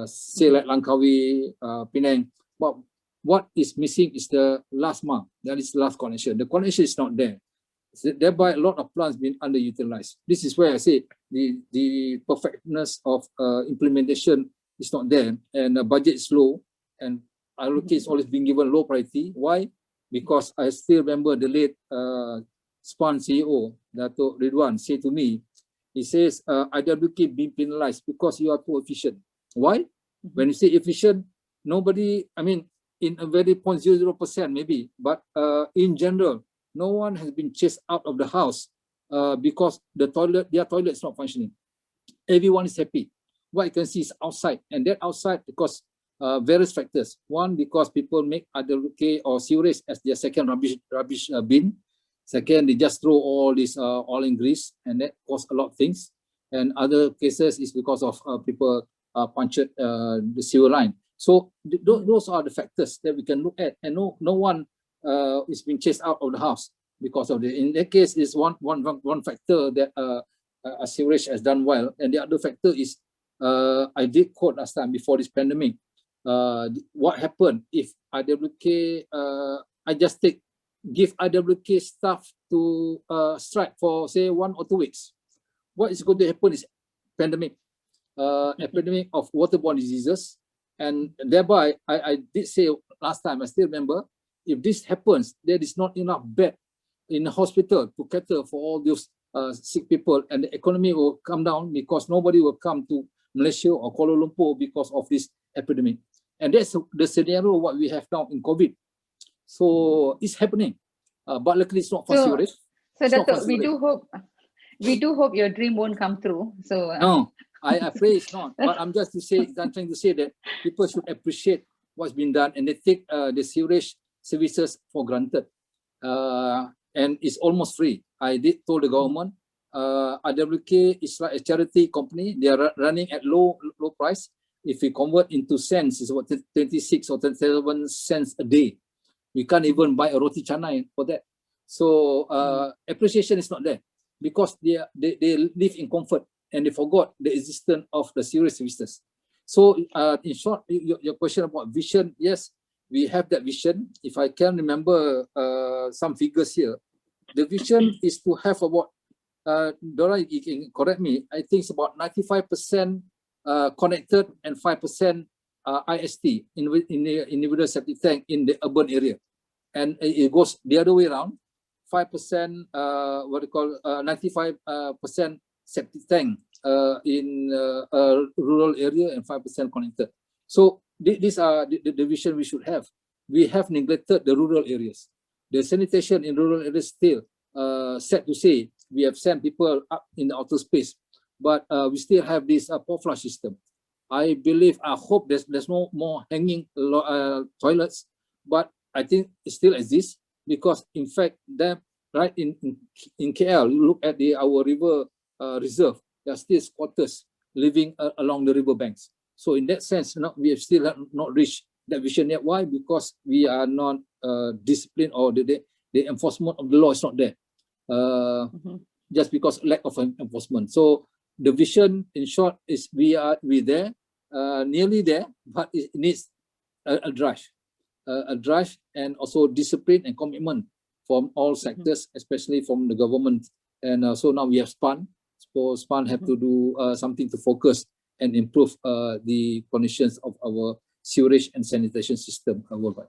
say like Langkawi, Penang. But what is missing is the last mile, that is last connection. The connection is not there. So thereby, a lot of plants being underutilized. This is where I say the perfectness of implementation is not there, and the budget is low, and IWK is always being given low priority. Why? Because I still remember the late SPAN CEO, Dato' Ridwan, said to me, he says, IWK being penalized because you are too efficient. Why? When you say efficient, nobody, in a very 0.00% maybe, but in general, no one has been chased out of the house because their toilet is not functioning. Everyone is happy. What you can see is outside, and that outside because various factors. One, because people make IWK or sewerage as their second rubbish bin. Second, they just throw all this oil and grease, and that causes a lot of things. And other cases is because of people punctured the sewer line. So those are the factors that we can look at, and no one is being chased out of the house because of the. In that case, is one factor that a sewerage has done well, and the other factor is I did quote last time before this pandemic. What happened if IWK? I just give IWK staff to strike for say 1 or 2 weeks. What is going to happen is pandemic, epidemic of waterborne diseases, and thereby I did say last time, I still remember, if this happens, there is not enough bed in the hospital to cater for all those sick people, and the economy will come down because nobody will come to Malaysia or Kuala Lumpur because of this epidemic. And that's the scenario what we have now in COVID. So it's happening, but luckily it's not for sewerage. So that we do hope your dream won't come through. So no, I pray it's not. But I'm trying to say that people should appreciate what's been done, and they take the sewerage services for granted, and it's almost free. I did told the government, IWK is like a charity company. They are running at low price. If we convert into cents, it's about 26 or 27 cents a day. We can't even buy a roti canai for that. So appreciation is not there because they live in comfort and they forgot the existence of the sewerage services. So in short, your question about vision, yes, we have that vision. If I can remember some figures here, the vision is to have about, Dora, you can correct me, I think it's about 95% connected and 5% IST, individual septic tank in the urban area. And it goes the other way around, 5%, 95% septic tank in rural area and 5% connected. So these are the vision we should have. We have neglected the rural areas. The sanitation in rural areas still, sad to say, we have sent people up in the outer space, but we still have this port flush system. I hope there's no more hanging toilets, but I think it still exists because, in fact, that right in KL, you look at our river reserve, there are still squatters living along the river banks. So in that sense, we have still not reached that vision yet. Why? Because we are not disciplined, or the enforcement of the law is not there. Just because lack of enforcement. So the vision, in short, is we there, nearly there, but it needs a drive, and also discipline and commitment from all sectors, especially from the government. And so now we have SPAN. So SPAN have to do something to focus and improve the conditions of our sewerage and sanitation system worldwide.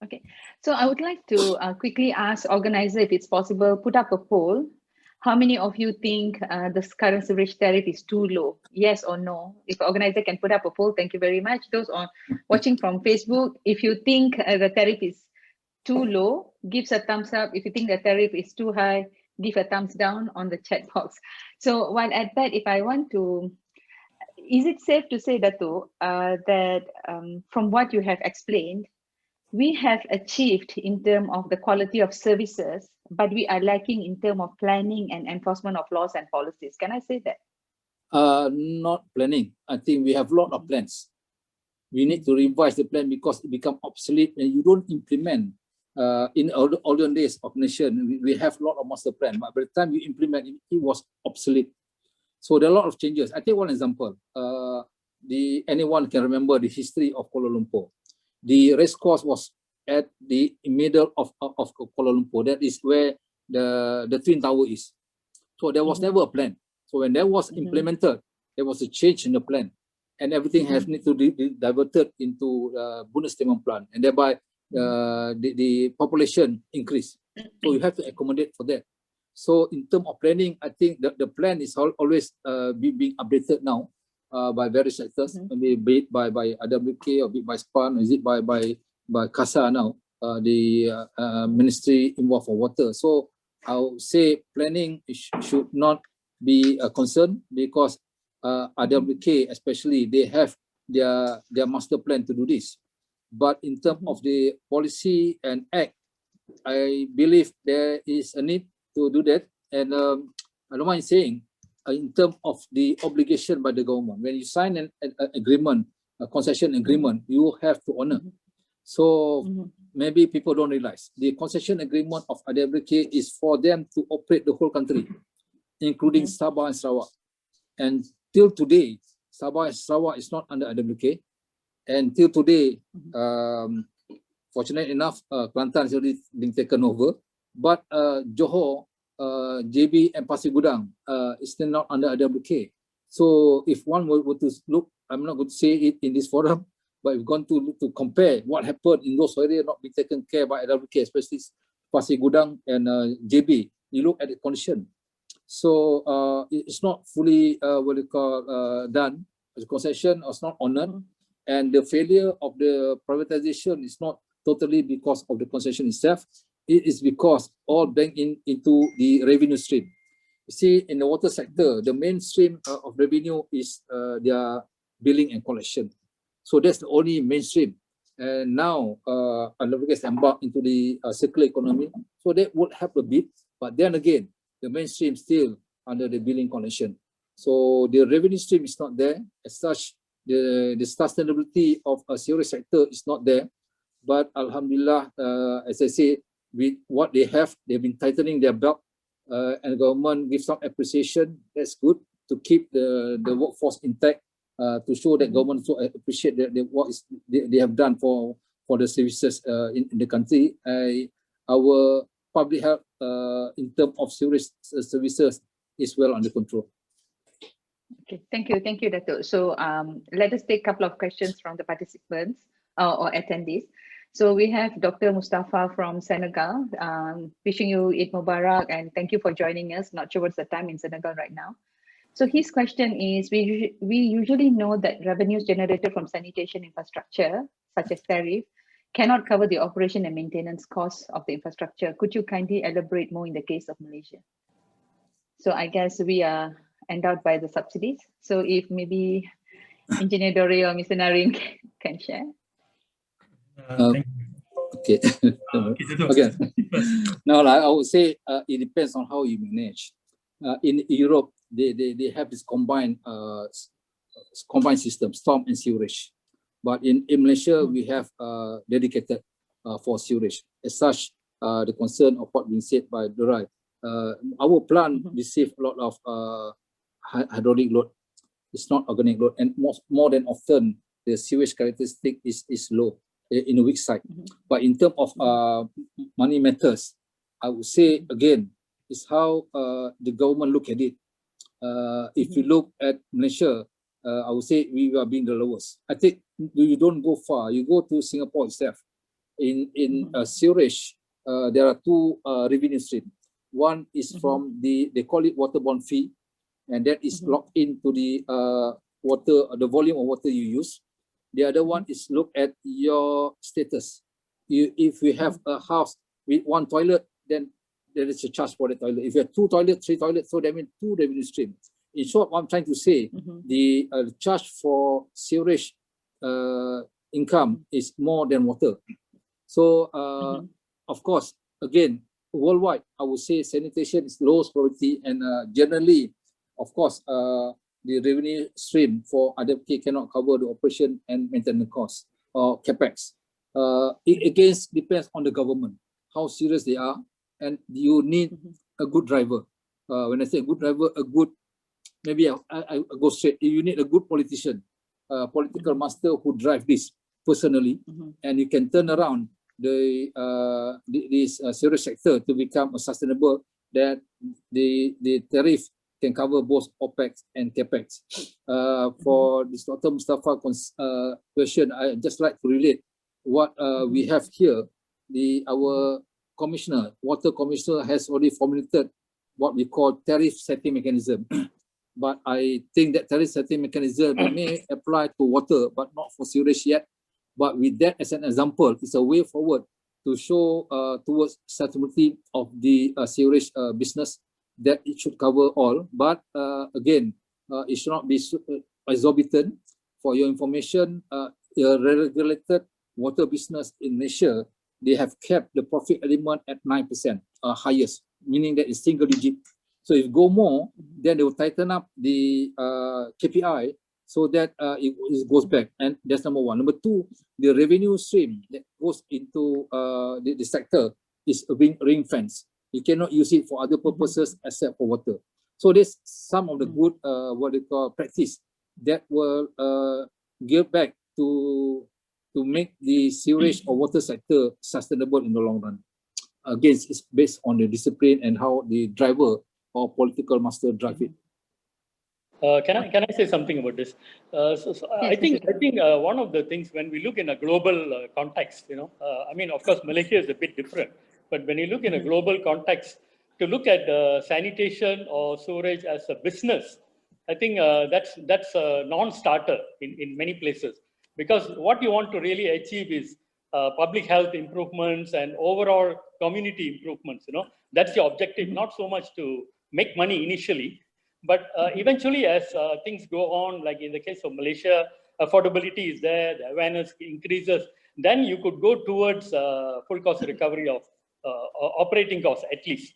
Okay, so I would like to quickly ask organizer if it's possible, put up a poll. How many of you think the current sewerage tariff is too low? Yes or no? If organizer can put up a poll, thank you very much. Those on watching from Facebook, if you think the tariff is too low, give a thumbs up. If you think the tariff is too high, give a thumbs down on the chat box. So while at that, if I want to, is it safe to say, Dato, that from what you have explained, we have achieved in terms of the quality of services, but we are lacking in terms of planning and enforcement of laws and policies? Can I say that? Not planning. I think we have a lot of plans. We need to revise the plan because it becomes obsolete and you don't implement. In olden days of nation, we have a lot of master plan, but by the time you implement it, it was obsolete. So there are a lot of changes. I take one example. Anyone can remember the history of Kuala Lumpur. The race course was at the middle of Kuala Lumpur. That is where the Twin Tower is. So there was never a plan. So when that was implemented, there was a change in the plan, and everything has need to be diverted into Bundestimmen plan, and thereby the population increase. So you have to accommodate for that. So in terms of planning, I think the plan is always being updated now by various sectors, maybe be it by AWK or be it by SPAN, is it by CASA now, the ministry involved for water. So I would say planning should not be a concern, because AWK especially, they have their master plan to do this. But in terms of the policy and act, I believe there is a need to do that. And I don't mind saying, in terms of the obligation by the government, when you sign an agreement, a concession agreement, you have to honor. So maybe people don't realize the concession agreement of AWK is for them to operate the whole country, including Sabah and Sarawak. And till today, Sabah and Sarawak is not under AWK. And till today, fortunate enough, Kelantan has already been taken over. But Johor, JB and Pasir Gudang is still not under AWK. So if one were to look, I'm not going to say it in this forum, but we've gone to compare what happened in those areas not being taken care by AWK, especially Pasir Gudang and JB. You look at the condition. So it's not fully done. The concession was not honored, and the failure of the privatization is not totally because of the concession itself. It is because all bank into the revenue stream. You see, in the water sector, the mainstream of revenue is their billing and collection. So that's the only mainstream. And now, AWK has embarked into the circular economy. So that would help a bit. But then again, the mainstream still under the billing collection. So the revenue stream is not there. As such, the sustainability of a sewerage sector is not there. But Alhamdulillah, as I say, with what they have, they've been tightening their belt, and the government gives some appreciation. That's good to keep the workforce intact, to show that government so appreciate what they have done for the services in the country. Our public health in terms of sewerage services is well under control. Okay, thank you, Dato'. So let us take a couple of questions from the participants or attendees. So we have Dr. Mustafa from Senegal, wishing you Eid Mubarak and thank you for joining us. Not sure what's the time in Senegal right now. So his question is, we usually know that revenues generated from sanitation infrastructure, such as tariff, cannot cover the operation and maintenance costs of the infrastructure. Could you kindly elaborate more in the case of Malaysia? So I guess we are endowed by the subsidies. So if maybe Engineer Dore or Mr. Narin can share. Thank you. Okay. Okay. Now, I would say it depends on how you manage. In Europe, they have this combined system, storm and sewerage. But in Malaysia, we have dedicated for sewerage. As such, the concern of what being said by Dorai, our plant receive a lot of hydraulic load. It's not organic load, and more than often the sewage characteristic is low in a weak side. But in terms of money matters, I would say again, is how the government look at it. If you look at Malaysia, I would say we are being the lowest. I think you don't go far. You go to Singapore itself. In sewerage, there are two revenue streams. One is from they call it waterborne fee, and that is locked into the the volume of water you use. The other one is look at your status. If you have a house with one toilet, then there is a charge for the toilet. If you have 2 toilets, 3 toilets, so that means 2 revenue streams. In short, what I'm trying to say, the charge for sewerage income is more than water. So, of course, again, worldwide, I would say sanitation is lowest priority, and generally, of course, the revenue stream for RWK cannot cover the operation and maintenance costs or capex. It again depends on the government, how serious they are, and you need a good driver. When I say a good driver, maybe I go straight. You need a good politician, political master who drive this personally, and you can turn around this sewerage sector to become a sustainable, that the tariff can cover both OPEX and CAPEX. For this Dr. Mustafa question, I just like to relate what we have here. Our commissioner, water commissioner, has already formulated what we call tariff setting mechanism. But I think that tariff setting mechanism may apply to water, but not for sewerage yet. But with that as an example, it's a way forward to show towards sustainability of the sewerage business, that it should cover all. But again, it should not be exorbitant. For your information, a regulated water business in Malaysia, they have kept the profit element at 9%, highest, meaning that it's single digit. So if go more, then they will tighten up the KPI so that it goes back. And that's number one. Number two, the revenue stream that goes into the sector is being ring fence. You cannot use it for other purposes except for water. So there's some of the good what they call practice that will give back to make the sewerage or water sector sustainable in the long run. Again, it's based on the discipline and how the driver or political master drive it. Can I say something about this? Yes, I think one of the things when we look in a global context, I mean, of course, Malaysia is a bit different, but when you look in a global context, to look at sanitation or sewerage as a business, I think that's a non-starter in many places, because what you want to really achieve is public health improvements and overall community improvements. That's your objective, not so much to make money initially, but eventually as things go on, like in the case of Malaysia, affordability is there, the awareness increases, then you could go towards full cost recovery of operating costs at least,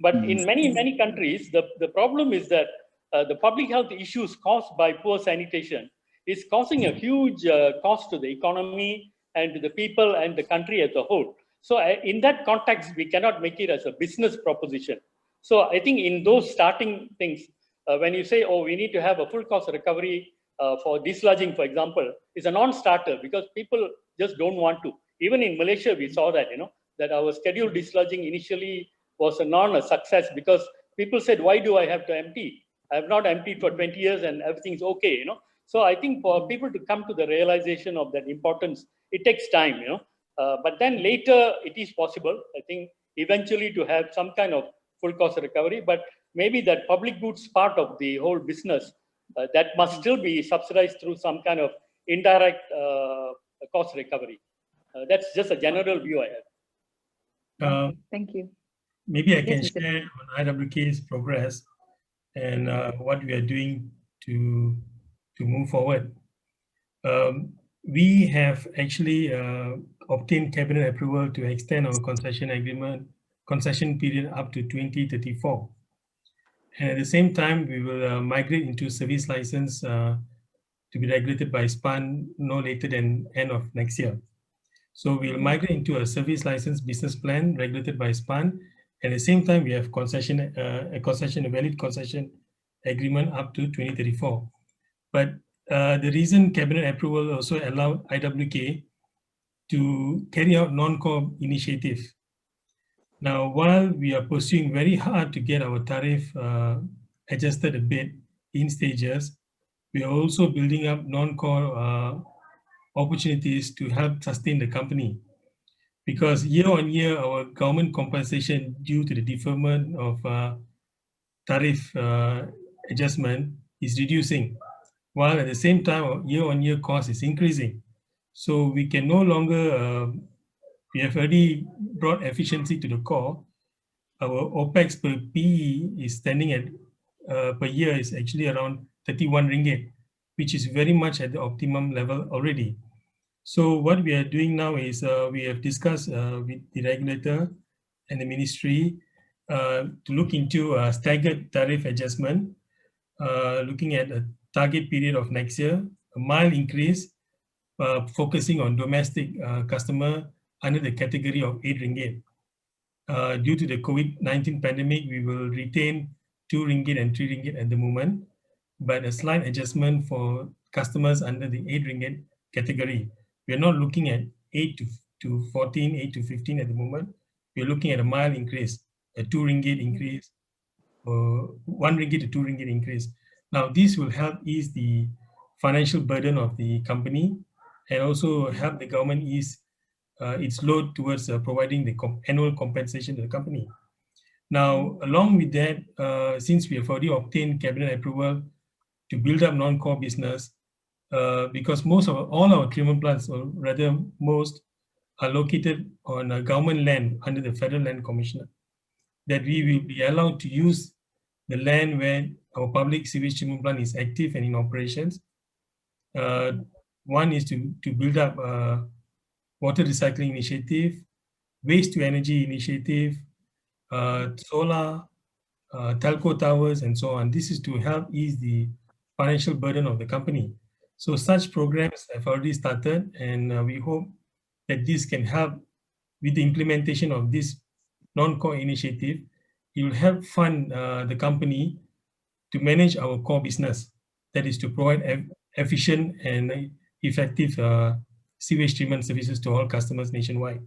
But in many countries, the problem is that the public health issues caused by poor sanitation is causing a huge cost to the economy and to the people and the country as a whole. So in that context, we cannot make it as a business proposition. So I think in those starting things, when you say, oh, we need to have a full cost recovery for dislodging, for example, is a non-starter, because people just don't want to. Even in Malaysia, we saw that, that our scheduled dislodging initially was a success, because people said, why do I have to empty? I have not emptied for 20 years and everything's okay, So I think for people to come to the realization of that importance, it takes time, But then later it is possible, I think, eventually to have some kind of full cost recovery, but maybe that public goods part of the whole business, that must still be subsidized through some kind of indirect cost recovery. That's just a general view I have. Thank you. Maybe I can share on IWK's progress and what we are doing to move forward. We have actually obtained cabinet approval to extend our concession period up to 2034. And at the same time, we will migrate into service license to be regulated by SPAN no later than end of next year. So we'll migrate into a service license business plan regulated by SPAN. At the same time, we have a valid concession agreement up to 2034. But the recent cabinet approval also allowed IWK to carry out non-core initiatives. Now, while we are pursuing very hard to get our tariff adjusted a bit in stages, we are also building up non-core opportunities to help sustain the company. Because year on year, our government compensation due to the deferment of tariff adjustment is reducing, while at the same time, our year on year cost is increasing. So we can no longer, we have already brought efficiency to the core. Our OPEX per PE is standing at, per year is actually around 31 ringgit, which is very much at the optimum level already. So what we are doing now is we have discussed with the regulator and the ministry to look into a staggered tariff adjustment, looking at a target period of next year, a mild increase, focusing on domestic customer under the category of 8 ringgit. Due to the COVID-19 pandemic, we will retain 2 ringgit and 3 ringgit at the moment, but a slight adjustment for customers under the 8 ringgit category. We are not looking at 8 to 14, 8 to 15 at the moment. We are looking at a mild increase, a 2 ringgit increase, or 1 ringgit to 2 ringgit increase. Now, this will help ease the financial burden of the company and also help the government ease its load towards providing the annual compensation to the company. Now, along with that, since we have already obtained cabinet approval to build up non-core business, because all our treatment plants, or rather most, are located on government land under the Federal Land Commissioner, that we will be allowed to use the land where our public sewage treatment plant is active and in operations. One is to build up water recycling initiative, waste to energy initiative, solar, telco towers, and so on. This is to help ease the financial burden of the company. So such programs have already started, and we hope that this can help with the implementation of this non-core initiative. It will help fund the company to manage our core business, that is to provide efficient and effective sewage treatment services to all customers nationwide.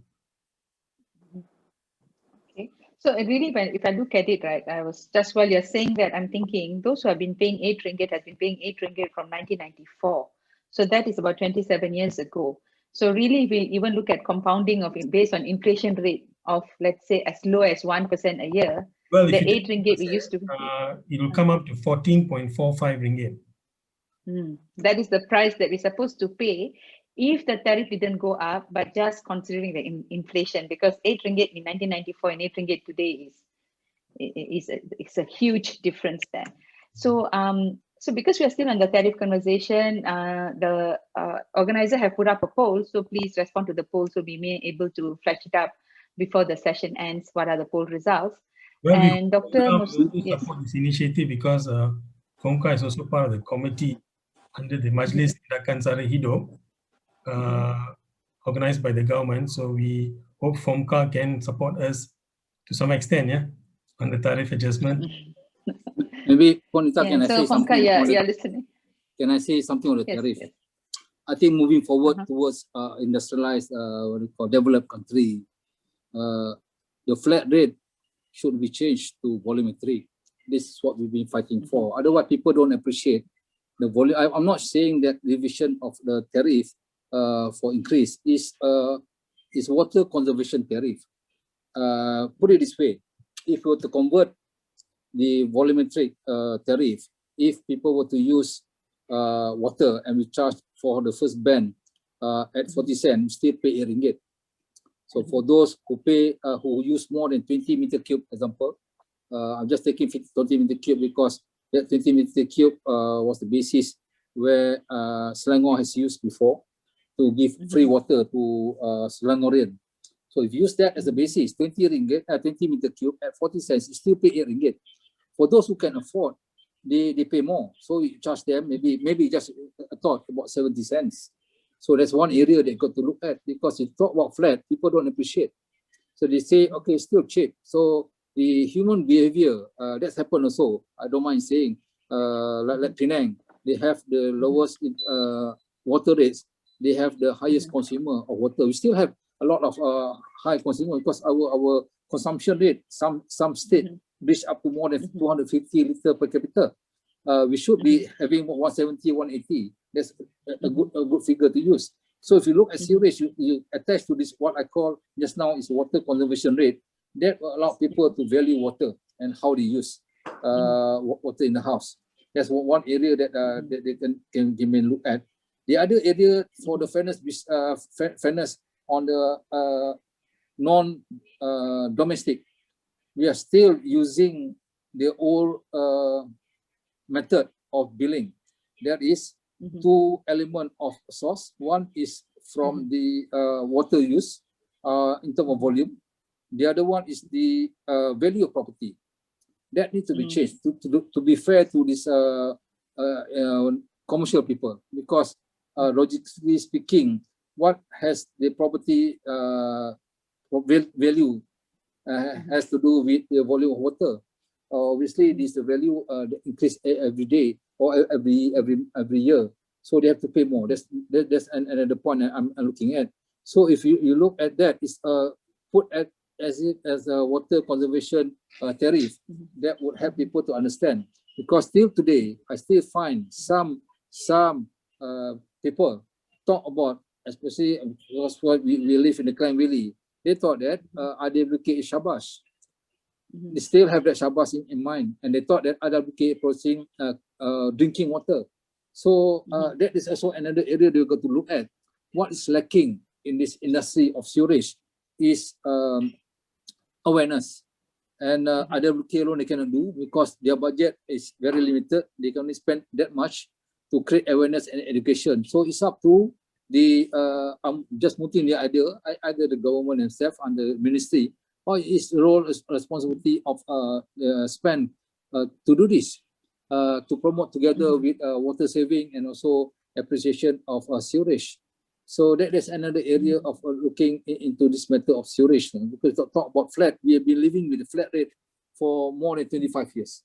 Okay, so really, if I look at it, right, I was just while you're saying that, I'm thinking those who have been paying 8 ringgit have been paying 8 ringgit from 1994. So that is about 27 years ago. So really, we'll even look at compounding of it based on inflation rate of, let's say, as low as 1% a year. Well, the 8 ringgit we used to. It will come up to 14.45 ringgit. That is the price that we're supposed to pay if the tariff didn't go up, but just considering the inflation, because 8 ringgit in 1994 and 8 ringgit today is a huge difference there. So so because we are still on the tariff conversation, the organizer have put up a poll, so please respond to the poll so we may able to flash it up before the session ends. What are the poll results? Well, and Dr. Yes. Support this initiative because FOMCA is also part of the committee under the Majlis Tindakan Sara Hidup, organized by the government. So we hope FOMCA can support us to some extent, yeah, on the tariff adjustment. Maybe Ponita, can I say FOMCA, something? you're listening. Can I say something on the tariff? Yes. I think moving forward towards industrialized, developed country, the flat rate should be changed to volumetry. This is what we've been fighting for. Otherwise, people don't appreciate the volume. I'm not saying that revision of the tariff for increase is water conservation tariff. Put it this way: if we were to convert the volumetric tariff, if people were to use water and we charge for the first band at 40 cents, still pay 8 ringgit. So for those who pay, who use more than 20 meter cube, example, I'm just taking 20 meter cube because that 20 meter cube was the basis where Selangor has used before to give free water to Selangorian. So if you use that as a basis, 20 ringgit, 20 meter cube at 40 cents, you still pay 8 ringgit. For those who can afford they pay more. So you charge them maybe just a thought about 70 cents. So that's one area they got to look at, because you talk about flat, people don't appreciate. So they say, okay, still cheap. So the human behavior, that's happened also. I don't mind saying, like Penang, they have the lowest water rates. They have the highest consumer of water. We still have a lot of high consumer, because our consumption rate, some state reach up to more than 250 liters per capita. We should be having 170, 180. That's a good figure to use. So if you look at sewage, you attach to this, what I call just now is water conservation rate. That will allow people to value water and how they use water in the house. That's one area that they can look at. The other area for the fairness on the non-domestic, we are still using the old method of billing. There is two elements of source. One is from the water use in terms of volume. The other one is the value of property. That needs to be changed to be fair to this commercial people, because logically speaking, what has the property value has to do with the volume of water. Obviously, this the value that increase every day or every year. So they have to pay more. That's another point I'm looking at. So if you look at that, it's put as a water conservation tariff that would help people to understand. Because still today, I still find some people talk about, especially because we live in the Klang Valley, they thought that IWK is Shabash. They still have that Shabash in mind, and they thought that IWK approaching drinking water. So that is also another area they've got to look at. What is lacking in this industry of sewerage is awareness. And IWK alone they cannot do, because their budget is very limited. They can only spend that much to create awareness and education. So it's up to the, I'm just putting the idea, either the government themselves and the ministry, or its role is responsibility of spend to do this, to promote together with water saving and also appreciation of sewerage. So that's another area of looking into this matter of sewerage. Because talk about flat, we have been living with the flat rate for more than 25 years.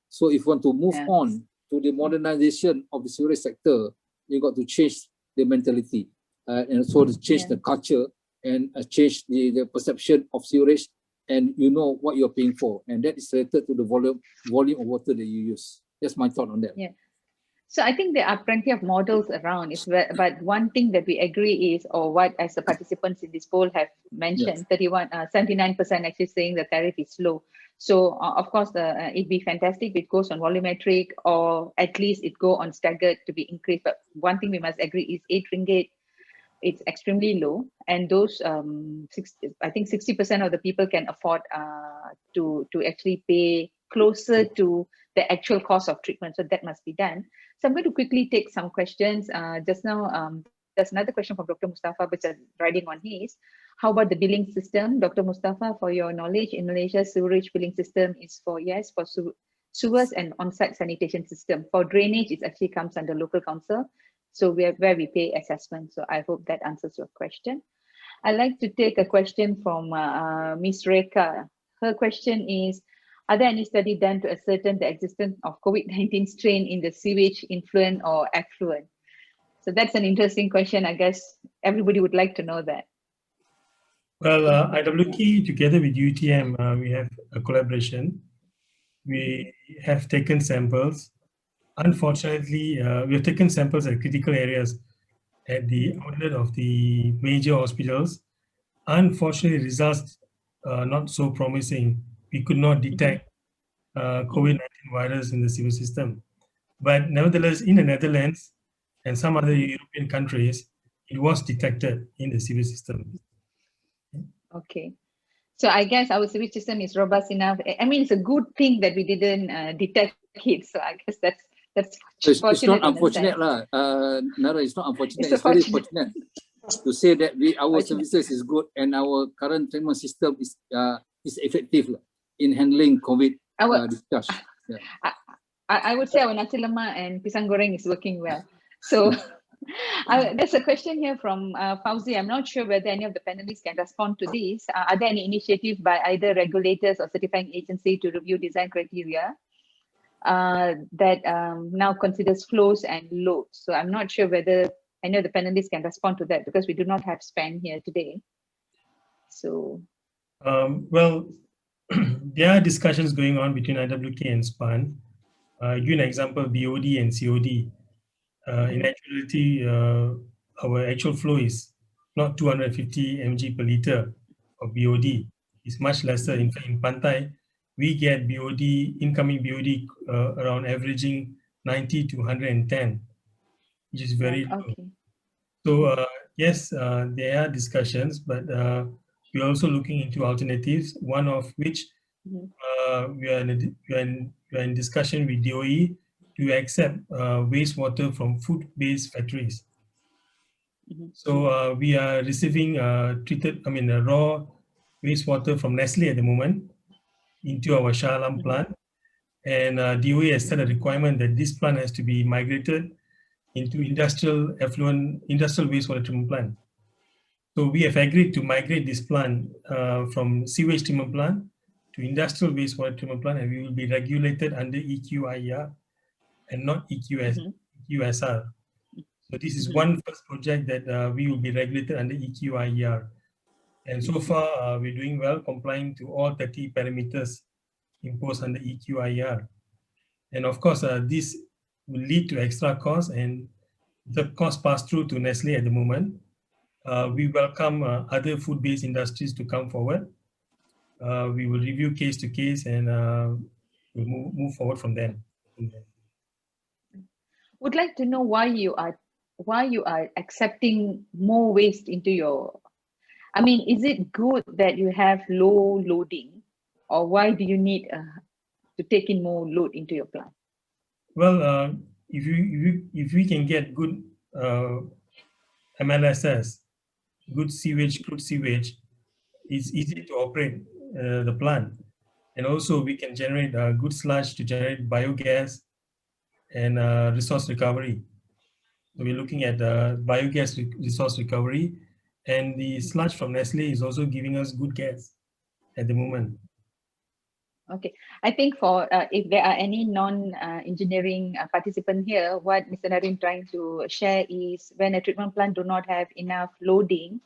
So if you want to move on to the modernization of the sewerage sector, you got to change the mentality and so to change the culture and change the perception of sewerage, and you know what you're paying for, and that is related to the volume of water that you use. That's my thought on that. Yeah. So I think there are plenty of models around, but one thing that we agree is, or what as the participants in this poll have mentioned, 79% actually saying the tariff is low. So of course, it'd be fantastic if it goes on volumetric, or at least it go on staggered to be increased. But one thing we must agree is 8 ringgit, it's extremely low, and those I think 60% of the people can afford to actually pay closer to the actual cost of treatment. So that must be done. So I'm going to quickly take some questions. Just now, there's another question from Dr. Mustafa, which is riding on his. How about the billing system? Dr. Mustafa, for your knowledge, in Malaysia, sewerage billing system is for sewers and on-site sanitation system. For drainage, it actually comes under local council. So where we pay assessment. So I hope that answers your question. I'd like to take a question from Ms. Reka. Her question is, are there any study done to ascertain the existence of COVID-19 strain in the sewage influent or effluent? So that's an interesting question. I guess everybody would like to know that. Well, IWK together with UTM, we have a collaboration. We have taken samples. Unfortunately, we have taken samples at critical areas at the outlet of the major hospitals. Unfortunately, results are not so promising. We could not detect COVID-19 virus in the sewage system. But nevertheless, in the Netherlands and some other European countries, it was detected in the sewage system. Okay. So I guess our sewage system is robust enough. I mean, it's a good thing that we didn't detect it. So I guess that's it's not unfortunate, Nara. It's not unfortunate. It's very fortunate to say that our services is good and our current treatment system is effective in handling COVID discharge. I would say our nasi lemak and pisang goreng is working well. So there's a question here from Fauzi. I'm not sure whether any of the panelists can respond to this. Are there any initiatives by either regulators or certifying agency to review design criteria that now considers flows and loads? So I'm not sure whether any of the panelists can respond to that because we do not have SPAN here today. So. Well, there are discussions going on between IWK and SPAN. Give you an example, BOD and COD. In actuality, our actual flow is not 250 mg per liter of BOD. It's much lesser. In fact, in Pantai, we get BOD, incoming BOD around averaging 90 to 110, which is very low. Okay. So yes, there are discussions, but we're also looking into alternatives, one of which we are in discussion with DOE to accept wastewater from food-based factories. So we are receiving raw wastewater from Nestle at the moment into our Shah Alam plant, and DOE has set a requirement that this plant has to be migrated into industrial wastewater treatment plant. So we have agreed to migrate this plant from sewage treatment plant to industrial wastewater treatment plant, and we will be regulated under EQIR and not EQSR. So this is one first project that we will be regulated under EQIR. And so far, we're doing well, complying to all 30 parameters imposed under EQIR. And of course, this will lead to extra costs, and the cost pass through to Nestle at the moment. We welcome other food-based industries to come forward. We will review case to case, and we'll move forward from there. Would like to know why you are accepting more waste into your. I mean, is it good that you have low loading, or why do you need to take in more load into your plant? Well, if we can get good MLSS, good sewage, crude sewage, it's easy to operate the plant. And also we can generate good sludge to generate biogas and resource recovery. So we're looking at biogas resource recovery, and the sludge from Nestle is also giving us good gas at the moment. Okay, I think for if there are any non-engineering participant here, what Mr. Narin trying to share is when a treatment plant do not have enough loading,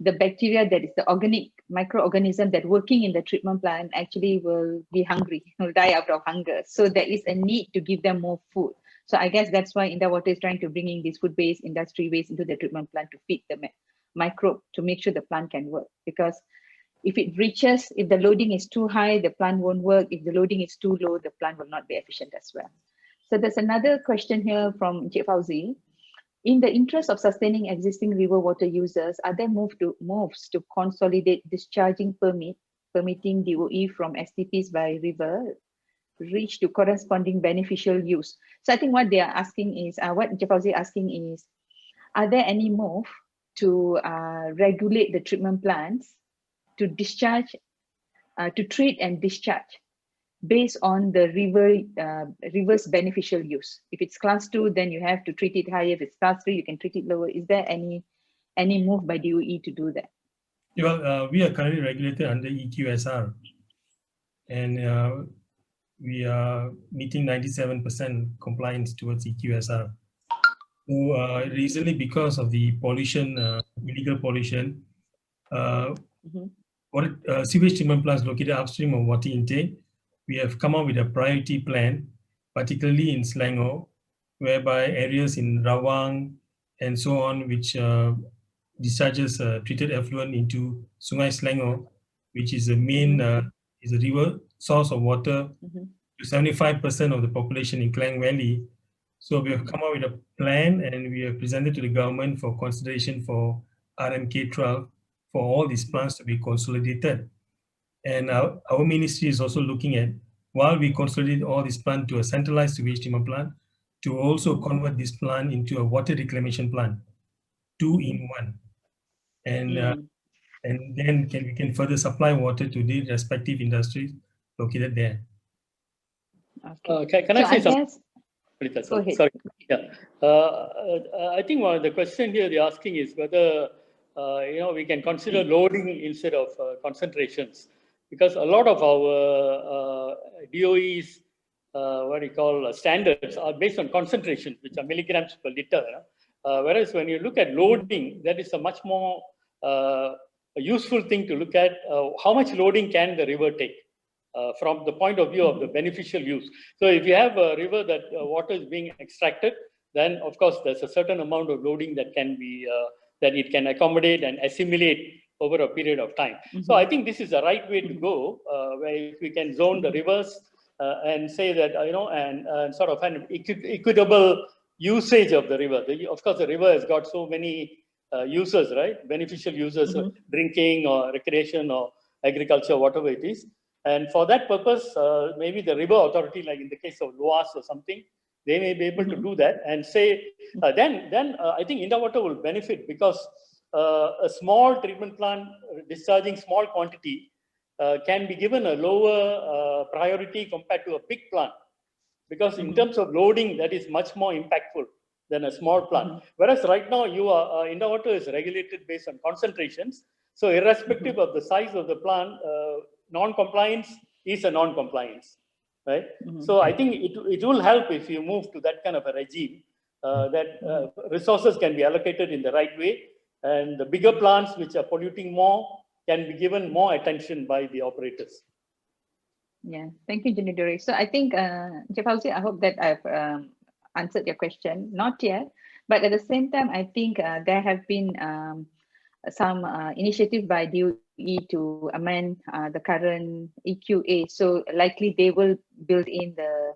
the bacteria that is the organic microorganism that working in the treatment plant actually will be hungry, will die out of hunger. So there is a need to give them more food. So I guess that's why India Water is trying to bring in this food-based industry waste into the treatment plant to feed the microbe to make sure the plant can work. Because if the loading is too high, the plant won't work. If the loading is too low, the plant will not be efficient as well. So there's another question here from Encik Fauzi. In the interest of sustaining existing river water users, are there moves to consolidate discharging permitting DOE from STPs by river reach to corresponding beneficial use? So I think what they are asking is, what Encik Fauzi asking is, are there any move to regulate the treatment plants to discharge, to treat and discharge based on the river's beneficial use? If it's class 2, then you have to treat it higher. If it's class 3, you can treat it lower. Is there any move by DOE to do that? Well, we are currently regulated under EQSR, and we are meeting 97% compliance towards EQSR. So recently, because of the pollution, illegal pollution, sewage treatment plants located upstream of water intake, we have come up with a priority plan, particularly in Selangor, whereby areas in Rawang and so on, which discharges treated effluent into Sungai Selangor, which is the main is a river source of water to 75% of the population in Klang Valley. So we have come up with a plan, and we have presented to the government for consideration for RMK12 for all these plants to be consolidated. And our ministry is also looking at, while we consolidate all this plant to a centralized sewage treatment plant, to also convert this plant into a water reclamation plant, 2 in 1. And then we can further supply water to the respective industries located there. Okay. Can I So say I something? guess, Pranita, go ahead. sorry. Yeah. I think one of the question here they're asking is whether we can consider loading instead of concentrations, because a lot of our DOE's what do you call standards are based on concentrations, which are milligrams per liter. Whereas when you look at loading, that is a much more a useful thing to look at. How much loading can the river take? From the point of view of the beneficial use. So if you have a river that water is being extracted, then of course there's a certain amount of loading that can be, that it can accommodate and assimilate over a period of time. So I think this is the right way to go, where if we can zone the rivers and say that, and sort of an equitable usage of the river. Of course, the river has got so many users, right? Beneficial users, drinking or recreation or agriculture, whatever it is. And for that purpose, maybe the river authority, like in the case of Loas or something, they may be able to do that and say, then I think Indawater will benefit, because a small treatment plant discharging small quantity can be given a lower priority compared to a big plant. Because in terms of loading, that is much more impactful than a small plant. Whereas right now, Indawater is regulated based on concentrations. So irrespective of the size of the plant, non-compliance is a non-compliance, right? So I think it will help if you move to that kind of a regime, that resources can be allocated in the right way, and the bigger plants which are polluting more can be given more attention by the operators. Yeah, thank you, Junidori. So I think, Jeff Halsey, I hope that I've answered your question. Not yet, but at the same time, I think there have been some initiative by DOE to amend the current EQA. So likely they will build in the,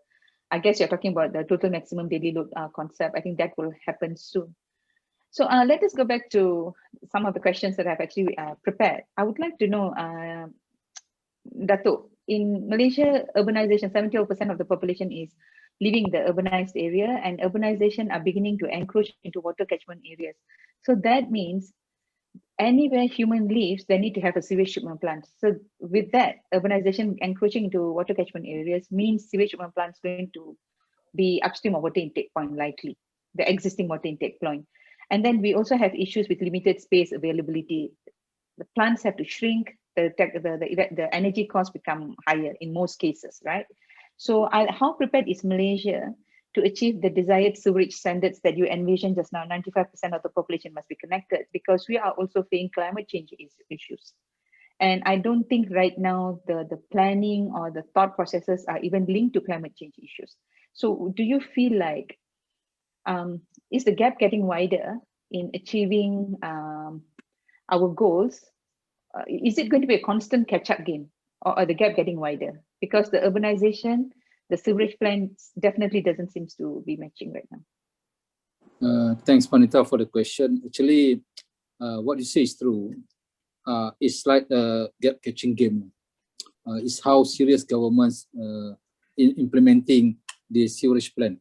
I guess you're talking about the total maximum daily load concept. I think that will happen soon. So let us go back to some of the questions that I've actually prepared. I would like to know, Dato', in Malaysia, urbanization, 70% of the population is living in the urbanized area, and urbanization are beginning to encroach into water catchment areas. So that means anywhere human lives, they need to have a sewage treatment plant. So with that, urbanization encroaching into water catchment areas means sewage treatment plants going to be upstream of water intake point, likely, the existing water intake point. And then we also have issues with limited space availability. The plants have to shrink, the energy costs become higher in most cases, right? So how prepared is Malaysia to achieve the desired sewerage standards that you envisioned just now? 95% of the population must be connected, because we are also facing climate change issues. And I don't think right now the planning or the thought processes are even linked to climate change issues. So do you feel like, is the gap getting wider in achieving our goals? Is it going to be a constant catch-up game, or the gap getting wider? Because the urbanization, the sewerage plants definitely doesn't seem to be matching right now. Thanks, Panita, for the question. Actually, what you say is true. It's like a gap catching game. It's how serious governments in implementing the sewerage plan.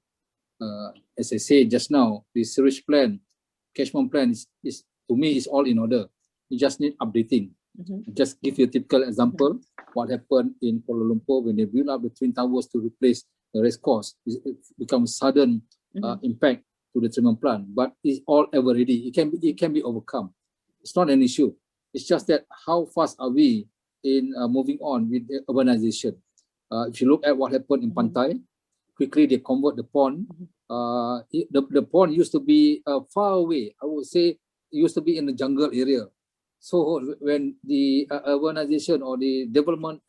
As I said just now, the sewerage plan, catchment plan is to me is all in order. You just need updating. Just give you a typical example. What happened in Kuala Lumpur when they built up the twin towers to replace the race course? It becomes sudden impact to the treatment plant, but it's all ever ready. It can be overcome. It's not an issue. It's just that how fast are we in moving on with urbanization? If you look at what happened in Pantai, quickly they convert the pond. The pond used to be far away. I would say it used to be in the jungle area. So when the urbanization or the development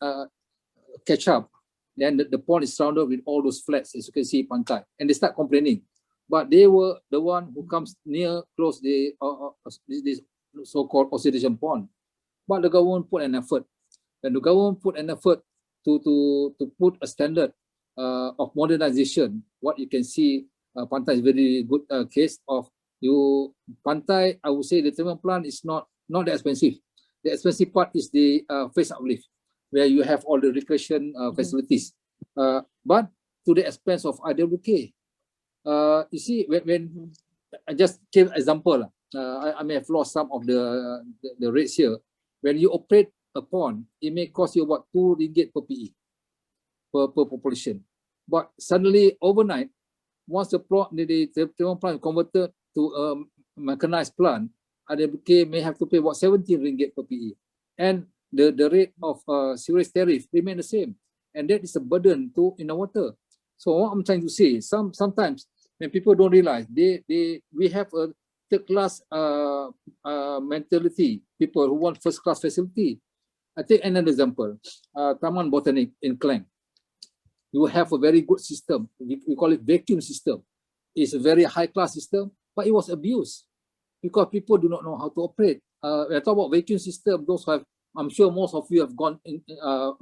catch up, then the pond is surrounded with all those flats, as you can see, Pantai, and they start complaining. But they were the one who comes near, close the this so-called oxidation pond. But the government put an effort, and the government put an effort to put a standard of modernization. What you can see, Pantai is very good case of you. Pantai, I would say the treatment plant is not that expensive. The expensive part is the phase uplift, where you have all the recreation facilities, but to the expense of IWK. You see, when I just give an example, I may have lost some of the rates here. When you operate a pond, it may cost you about 2 ringgit per PE per population. But suddenly overnight, once the treatment plant converted to a mechanized plant, RWK may have to pay about 17 ringgit per PE. And the rate of sewage tariff remain the same. And that is a burden in the water. So what I'm trying to say, sometimes when people don't realize, we have a third-class mentality, people who want first-class facility. I take another example, Taman Botanic in Klang. You have a very good system. We call it vacuum system. It's a very high-class system, but it was abused because people do not know how to operate. When I talk about vacuum system, those who have, I'm sure most of you have gone in,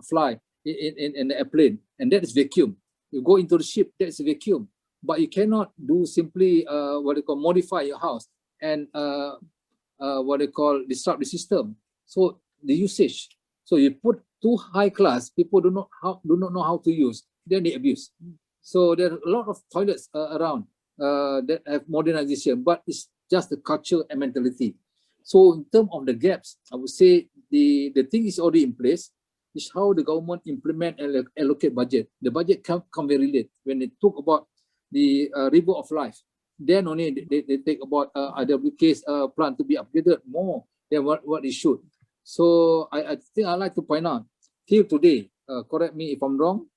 fly in the airplane, and that is vacuum. You go into the ship, that is vacuum. But you cannot do simply what they call modify your house and what they call disrupt the system. So the usage. So you put too high class, people do not know how to use, then they abuse. So there are a lot of toilets around that have modernization, but it's just the culture and mentality. So in terms of the gaps, I would say the thing is already in place. Is how the government implement and allocate budget. The budget come very late. When they talk about the river of life, then only they take about IWK's plan to be upgraded more than what it should. So I think I'd like to point out, till today, correct me if I'm wrong,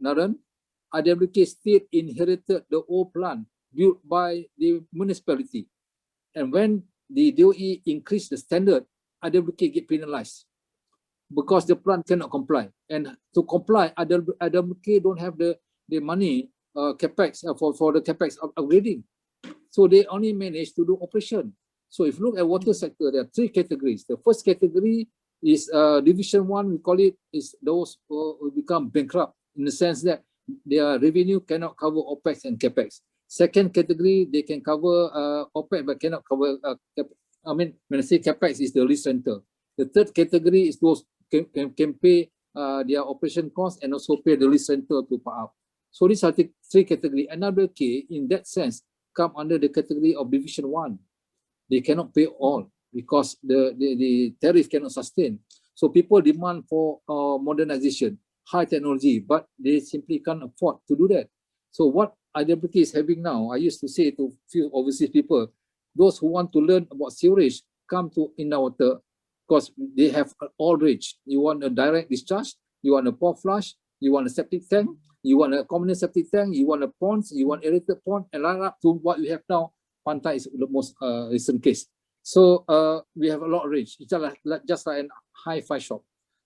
Naren, IWK still inherited the old plan built by the municipality. And when the DOE increased the standard, IWK get penalized because the plant cannot comply. And to comply, IWK don't have the money, capex, for the capex upgrading. So they only manage to do operation. So if you look at water sector, there are three categories. The first category is division one, we call it, is those who become bankrupt in the sense that their revenue cannot cover OPEX and CAPEX. Second category, they can cover OPEX but cannot cover, I mean, when I say CAPEX, is the lease center. The third category is those can pay their operation costs and also pay the lease center to pay up. So these are the three categories. Another K, in that sense, come under the category of division one. They cannot pay all because the tariff cannot sustain. So people demand for modernization, high technology, but they simply can't afford to do that. So what IWK is having now, I used to say to few overseas people, those who want to learn about sewerage, come to Innawater because they have all range. You want a direct discharge, you want a pore flush, you want a septic tank, you want a common septic tank, you want a ponds, you want aerated pond, and right up to what we have now. Pantai is the most recent case. So we have a lot of range. It's just like a hi-fi shop.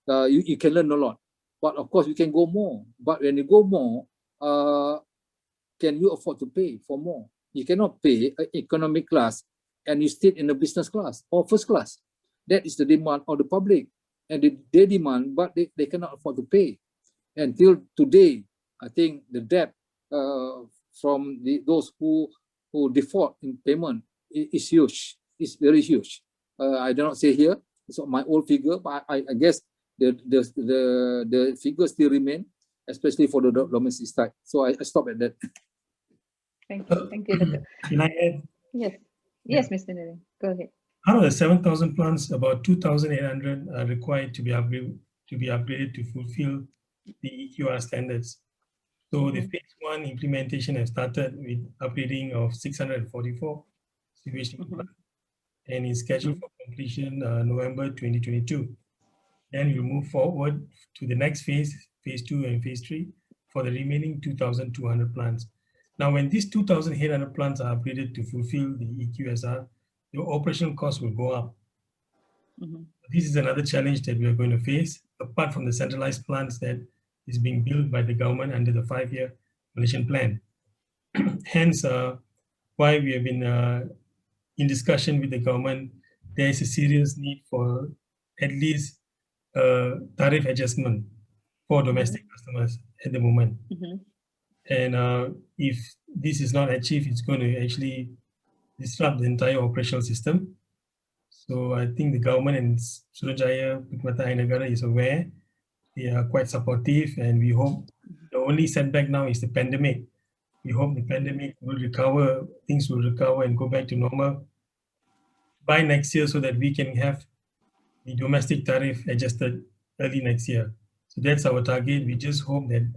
You can learn a lot. But of course, you can go more. But when you go more, can you afford to pay for more? You cannot pay economic class and you stay in the business class or first class. That is the demand of the public. And they demand, but they cannot afford to pay. Until today, I think the debt from those who default in payment is huge. It's very huge. I do not say here. It's my old figure, but I guess the figures still remain, especially for the domestic side. So I stop at that. Thank you. Thank you, Dr. Can I add? Yes. Yes, Mr. Naren. Go ahead. Out of the 7,000 plants, about 2,800 are required to be upgraded to fulfill the EQR standards. So the phase one implementation has started with upgrading of 644 sewage plants and is scheduled for completion November 2022. Then we'll move forward to the next phase, phase 2 and phase 3, for the remaining 2,200 plants. Now, when these 2,800 plants are upgraded to fulfill the EQSR, the operational costs will go up. This is another challenge that we are going to face, apart from the centralized plants that is being built by the government under the 5-year Malaysian plan. Hence, why we have been in discussion with the government, there is a serious need for at least tariff adjustment for domestic customers at the moment. And if this is not achieved, it's going to actually disrupt the entire operational system. So I think the government and Suruhanjaya Perkhidmatan Air Negara is aware. They are quite supportive, and we hope the only setback now is the pandemic. We hope the pandemic will recover, things will recover and go back to normal by next year so that we can have the domestic tariff adjusted early next year. So that's our target. We just hope that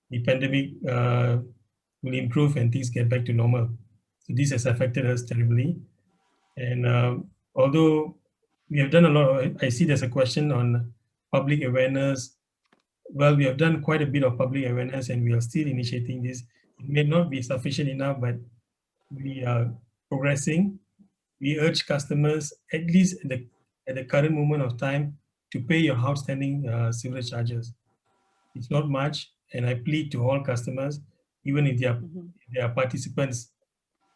the pandemic will improve and things get back to normal. So this has affected us terribly. And although we have done a lot, I see there's a question on public awareness. Well, we have done quite a bit of public awareness and we are still initiating this. It may not be sufficient enough, but we are progressing. We urge customers, at least at the current moment of time, to pay your outstanding sewerage charges. It's not much, and I plead to all customers, even if they are participants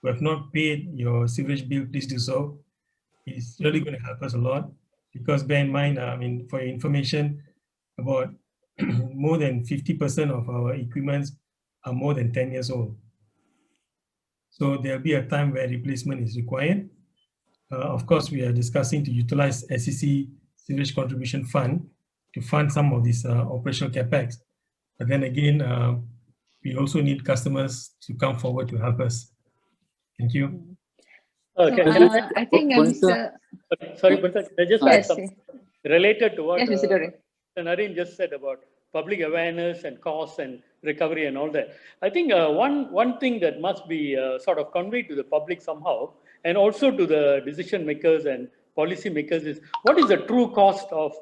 who have not paid your sewerage bill, please do so. It's really going to help us a lot, because bear in mind, I mean, for your information, about more than 50% of our equipments are more than 10 years old. So there'll be a time where replacement is required. Of course, we are discussing to utilize SEC Sewage Contribution Fund to fund some of this operational capex. But then again, we also need customers to come forward to help us. Thank you. I think sorry, but I just add something related to what Mr. Naren just said about public awareness and costs and recovery and all that. I think one thing that must be sort of conveyed to the public somehow, and also to the decision makers and policy makers, is what is the true cost of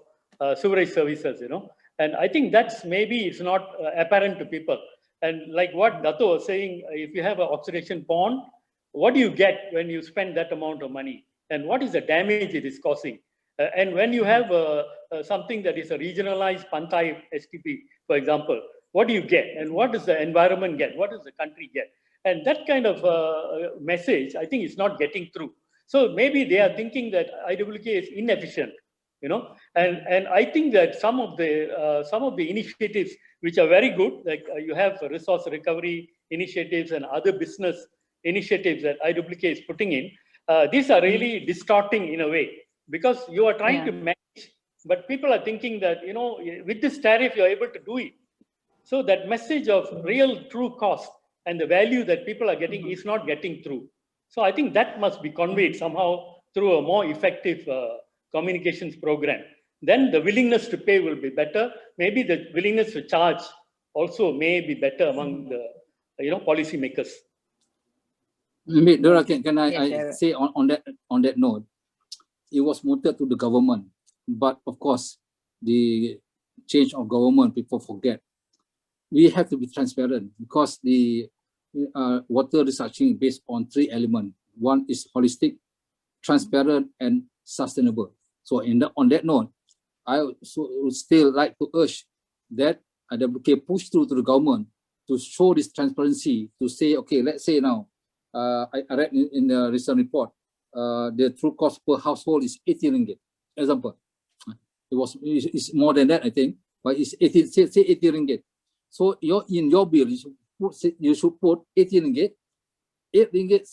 sewerage services, you know? And I think that's maybe it's not apparent to people. And like what Dato was saying, if you have an oxidation pond, what do you get when you spend that amount of money? And what is the damage it is causing? And when you have something that is a regionalized Pantai STP, for example, what do you get? And what does the environment get? What does the country get? And that kind of message, I think, is not getting through. So maybe they are thinking that IWK is inefficient, you know. And I think that some of the initiatives which are very good, like you have resource recovery initiatives and other business initiatives that IWK is putting in, these are really distorting in a way, because you are trying to manage, but people are thinking that, you know, with this tariff, you're able to do it. So that message of real true cost and the value that people are getting is not getting through. So I think that must be conveyed somehow through a more effective communications program. Then the willingness to pay will be better. Maybe the willingness to charge also may be better among the, you know, policy makers. Maybe, Dora, can I say on that note, it was mooted to the government, but of course, the change of government, people forget. We have to be transparent, because the water researching based on 3 elements. One is holistic, transparent, and sustainable. So on that note, I would still like to urge that IWK push through to the government to show this transparency, to say, okay, let's say now, I read in the recent report, the true cost per household is 80 ringgit. Example, it's more than that, I think, but it's 80, say 80 ringgit. So in your bill, you should put 80 ringgit, 8 ringgit,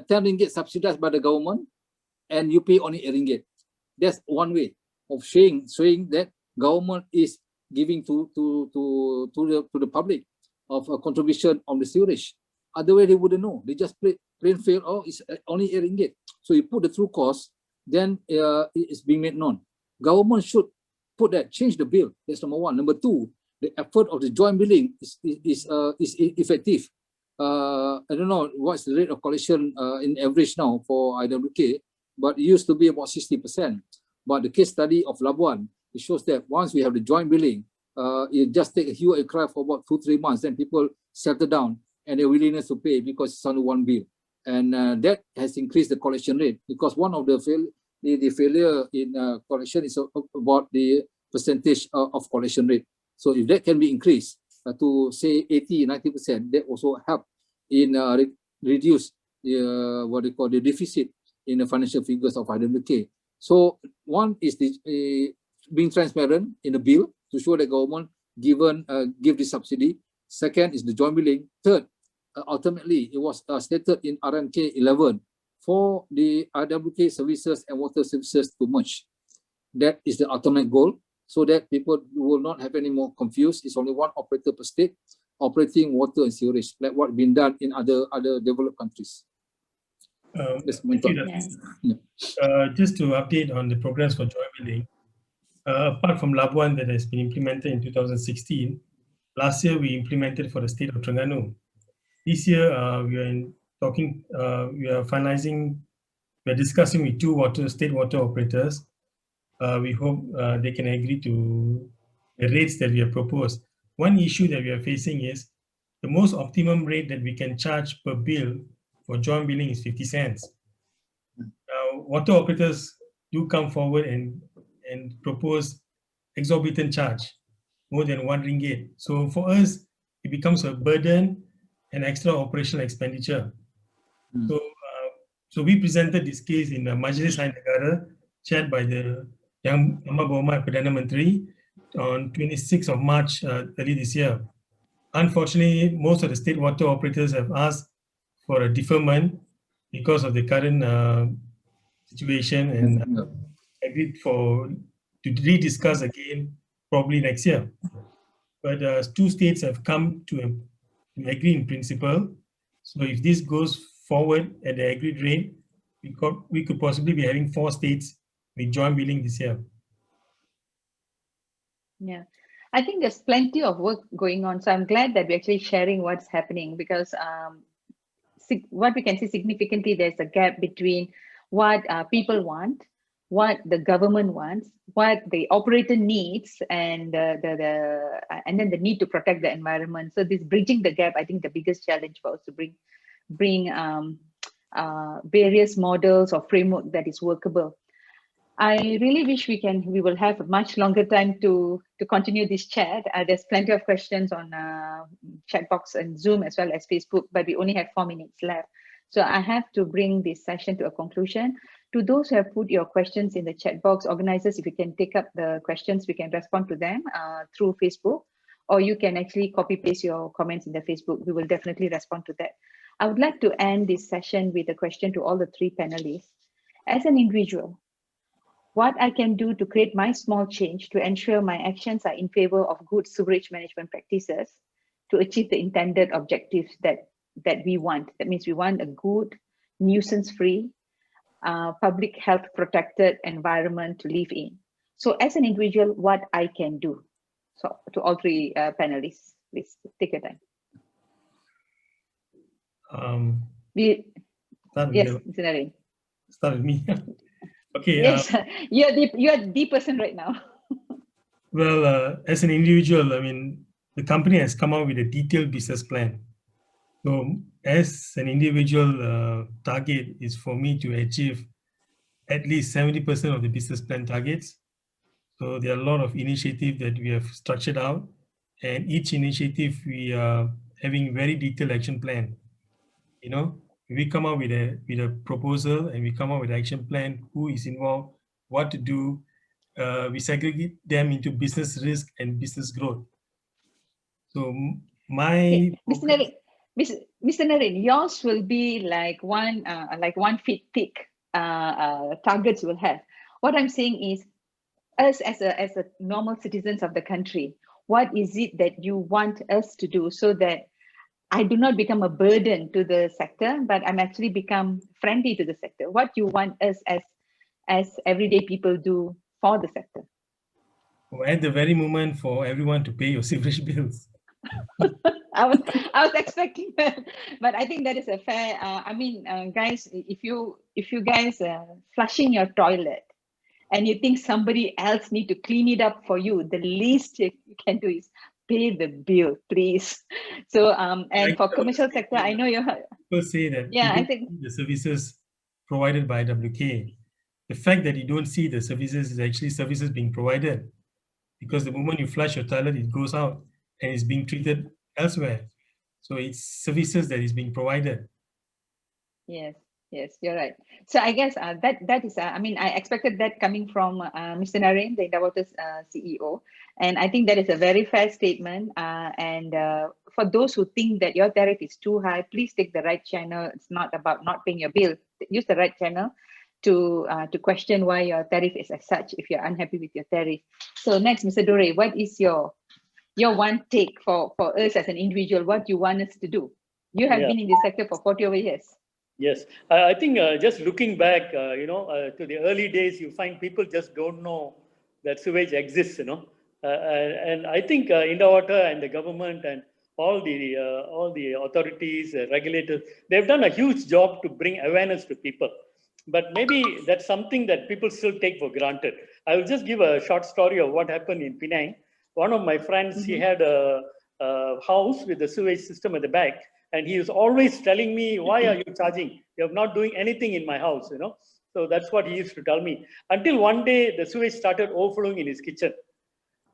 10 ringgit subsidized by the government, and you pay only 8 ringgit. That's one way of showing that government is giving to the public of a contribution on the sewerage. Otherwise, they wouldn't know. They just plain fail. Oh, it's only 8 ringgit. So you put the true cost, then it's being made known. Government should put that, change the bill. That's number one. Number two, the effort of the joint billing is effective. I don't know what's the rate of collection in average now for IWK, but it used to be about 60%. But the case study of Labuan, it shows that once we have the joint billing, it just take a hue and cry for about 2-3 months, then people settle down and their willingness to pay because it's only one bill. And that has increased the collection rate, because one of the failure in collection is about the percentage of collection rate. So if that can be increased to say 80-90%, that also help in reduce what they call the deficit in the financial figures of IWK. So one is being transparent in the bill to show the government give the subsidy. Second is the joint billing. Third, ultimately it was stated in RMK 11 for the IWK services and water services to merge. That is the ultimate goal, so that people will not have any more confused. It's only one operator per state operating water and sewerage, like what been done in other developed countries. Just to update on the progress for joint billing, apart from Labuan that has been implemented in 2016, Last year, we implemented for the state of Terengganu. This year, we are finalizing, we are discussing with two state water operators. We hope they can agree to the rates that we have proposed. One issue that we are facing is the most optimum rate that we can charge per bill for joint billing is 50 cents. Now, water operators do come forward and propose exorbitant charge, more than RM1. So for us, it becomes a burden and extra operational expenditure. So we presented this case in the Majlis Hai Negara, chaired by the Yang Amat Berhormat Perdana Menteri on 26th of March early this year. Unfortunately, most of the state water operators have asked for a deferment because of the current situation and agreed to rediscuss again probably next year. But two states have come to agree in principle. So if this goes forward at the agreed rate, we could possibly be having 4 states with joint billing this year. Yeah, I think there's plenty of work going on. So I'm glad that we're actually sharing what's happening, because what we can see significantly, there's a gap between what people want, what the government wants, what the operator needs, and and then the need to protect the environment. So this bridging the gap, I think the biggest challenge for us to bring various models or framework that is workable. I really wish we will have a much longer time to continue this chat. There's plenty of questions on chat box and Zoom as well as Facebook, but we only have 4 minutes left. So I have to bring this session to a conclusion. To those who have put your questions in the chat box, organizers, if you can take up the questions, we can respond to them through Facebook, or you can actually copy paste your comments in the Facebook. We will definitely respond to that. I would like to end this session with a question to all the 3 panelists. As an individual, what I can do to create my small change to ensure my actions are in favor of good sewerage management practices to achieve the intended objectives that we want. That means we want a good, nuisance-free, public health protected environment to live in. So as an individual, what I can do? So to all 3 panelists, please take your time. Yes, Mr. Naren. Start with me. Okay. Yes, you're the person right now. Well, as an individual, I mean, the company has come out with a detailed business plan. So as an individual, target is for me to achieve at least 70% of the business plan targets. So there are a lot of initiatives that we have structured out, and each initiative we are having very detailed action plan. You know, we come up with a proposal and we come up with an action plan, who is involved, what to do. We segregate them into business risk and business growth. So my Mr. Naren, yours will be like one feet thick targets will have. What I'm saying is, us as a normal citizens of the country, what is it that you want us to do so that I do not become a burden to the sector, but I'm actually become friendly to the sector? What you want us as everyday people do for the sector? At the very moment, for everyone to pay your sewage bills. I was expecting that, but I think that is a fair. I mean, guys, if you guys flushing your toilet and you think somebody else need to clean it up for you, the least you can do is pay the bill, please. So and for commercial sector, I know you heard. People say that I think the services provided by WK. The fact that you don't see the services is actually services being provided, because the moment you flush your toilet, it goes out and it's being treated elsewhere. So it's services that is being provided. Yes, you're right. So I guess that is, I mean, I expected that coming from Mr. Naren, the Indawaters CEO. And I think that is a very fair statement. And for those who think that your tariff is too high, please take the right channel. It's not about not paying your bill. Use the right channel to question why your tariff is as such if you're unhappy with your tariff. So next, Mr. Dore, what is your one take for us as an individual, what you want us to do? You have been in this sector for 40 over years. Yes, I think just looking back, to the early days, you find people just don't know that sewage exists, And I think Indawater and the government and all the authorities, regulators, they've done a huge job to bring awareness to people. But maybe that's something that people still take for granted. I will just give a short story of what happened in Penang. One of my friends, he had a house with a sewage system at the back, and he was always telling me, "Why are you charging? You're not doing anything in my house, you know." So that's what he used to tell me. Until one day, the sewage started overflowing in his kitchen.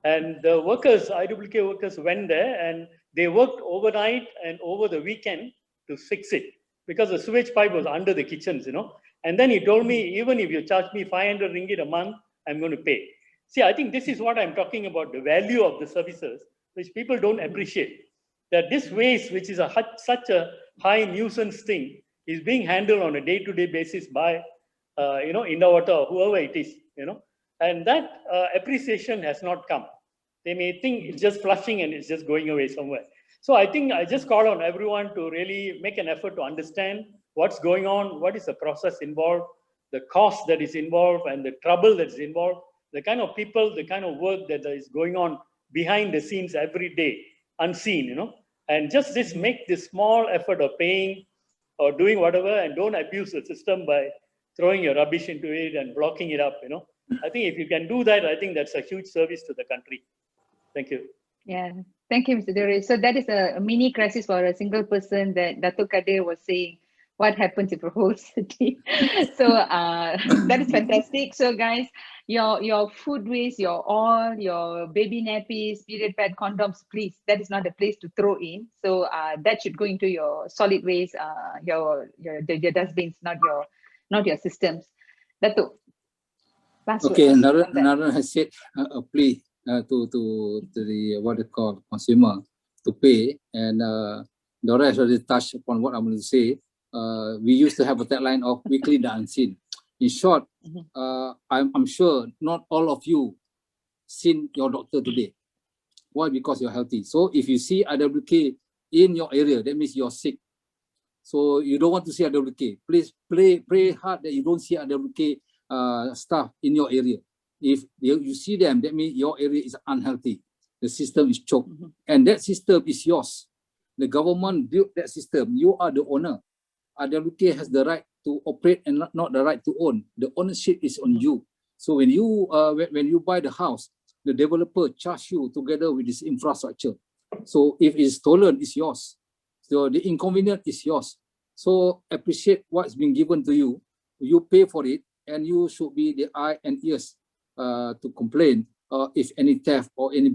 And the workers, IWK workers, went there and they worked overnight and over the weekend to fix it because the sewage pipe was under the kitchens, you know. And then he told me, even if you charge me 500 ringgit a month, I'm going to pay. See, I think this is what I'm talking about, the value of the services, which people don't appreciate. That this waste, which is such a high nuisance thing, is being handled on a day-to-day basis by, Indawater or whoever it is, you know. And that appreciation has not come. They may think it's just flushing and it's just going away somewhere. So I think I just call on everyone to really make an effort to understand what's going on, what is the process involved, the cost that is involved, and the trouble that's involved, the kind of people, the kind of work that is going on behind the scenes every day, unseen, you know. And just make this small effort of paying or doing whatever, and don't abuse the system by throwing your rubbish into it and blocking it up, you know. I think if you can do that, I think that's a huge service to the country. Thank you. Yeah, thank you, Mr. Dore. So that is a mini crisis for a single person that Dato Kadir was saying, what happens if a whole city? So that is fantastic. So guys, your food waste, your oil, your baby nappies, period pad, condoms, please, that is not a place to throw in. So that should go into your solid waste, your dustbins, not your systems. Dato. Okay, Naran has said a plea to the what they call consumer to pay, and Dora has already touched upon what I'm going to say. We used to have a tagline of weekly the unseen. In short, I'm sure not all of you seen your doctor today. Why? Because you're healthy. So if you see IWK in your area, that means you're sick. So you don't want to see IWK. Please pray hard that you don't see IWK staff in your area. If you see them, that means your area is unhealthy. The system is choked, and that system is yours. The government built that system. You are the owner. IWK has the right to operate and not the right to own. The ownership is on you. So when you buy the house, the developer charge you together with this infrastructure. So if it's stolen, it's yours. So the inconvenience is yours. So appreciate what's been given to you. You pay for it, and you should be the eye and ears to complain if any theft or any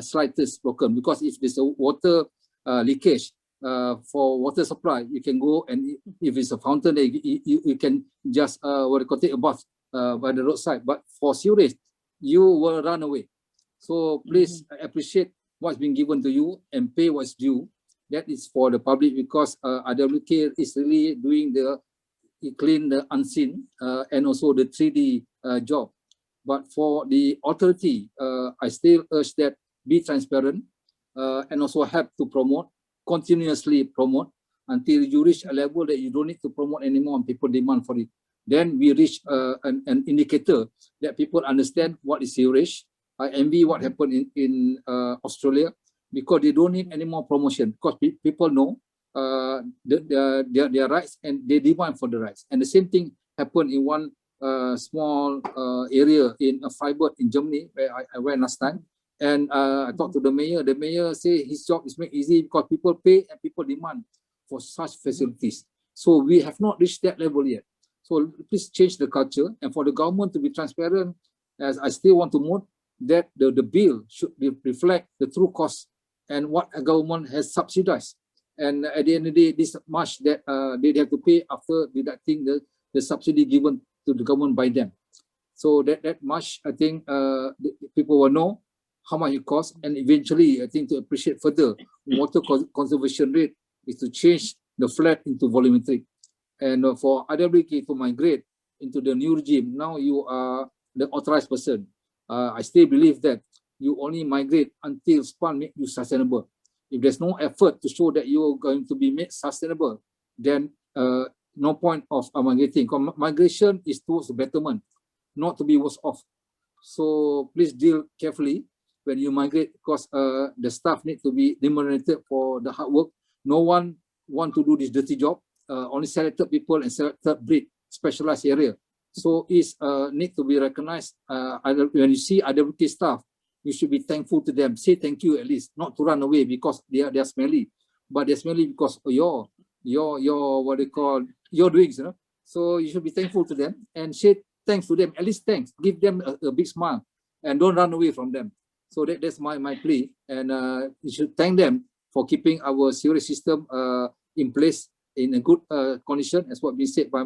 slightest broken. Because if there's a water leakage for water supply, you can go, and if it's a fountain, you can just take a bath by the roadside. But for sewage, you will run away. So please appreciate what's been given to you and pay what's due. That is for the public, because IWK is really doing the clean the unseen and also the 3D job. But for the authority, I still urge that be transparent and also have to continuously promote until you reach a level that you don't need to promote anymore and people demand for it. Then we reach an indicator that people understand what is sewage. I envy what happened in Australia, because they don't need any more promotion, because people know their rights and they demand for the rights. And the same thing happened in one small area in Freiburg in Germany, where I went last time. And I talked to the mayor. The mayor say his job is made easy because people pay and people demand for such facilities. So we have not reached that level yet. So please change the culture, and for the government to be transparent, as I still want to note that the bill should reflect the true cost and what a government has subsidized. And at the end of the day, this much that they have to pay after deducting the subsidy given to the government by them. So that much, I think people will know how much it costs, and eventually, I think to appreciate further, water conservation rate is to change the flat into volumetric. And for IWK to migrate into the new regime, now you are the authorized person. I still believe that you only migrate until SPAN make you sustainable. If there's no effort to show that you're going to be made sustainable, then no point of migrating. Migration is towards betterment, not to be worse off. So please deal carefully when you migrate, because the staff need to be remunerated for the hard work. No one want to do this dirty job. Only selected people and selected breed, specialized area. So it's need to be recognized. When you see IWK staff, you should be thankful to them. Say thank you at least, not to run away because they are smelly, but they're smelly because of your what they call your doings, you know. So you should be thankful to them and say thanks to them. At least thanks. Give them a big smile and don't run away from them. So that's my plea, and you should thank them for keeping our sewage system in place in a good condition, as what we said by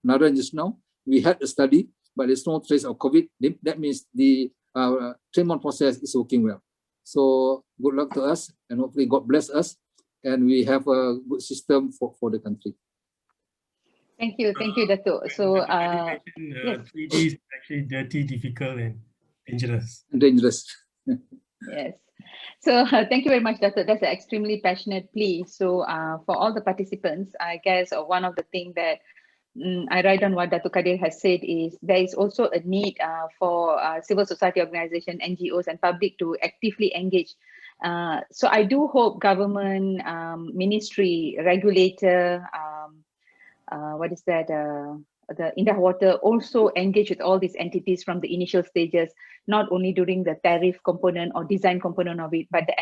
Naren just now. We had a study, but there's no trace of COVID. That means the treatment process is working well. So good luck to us, and hopefully God bless us, and we have a good system for the country. Thank you, Dato'. So, yes. 3D is actually dirty, difficult, and dangerous. Dangerous. Yes. So thank you very much, Dato'. That's an extremely passionate plea. So for all the participants, I guess one of the things that I write on what Dato' Kadir has said is there is also a need for civil society organization, NGOs, and public to actively engage. So I do hope government, ministry, regulator, the Indah Water also engage with all these entities from the initial stages, not only during the tariff component or design component of it, but the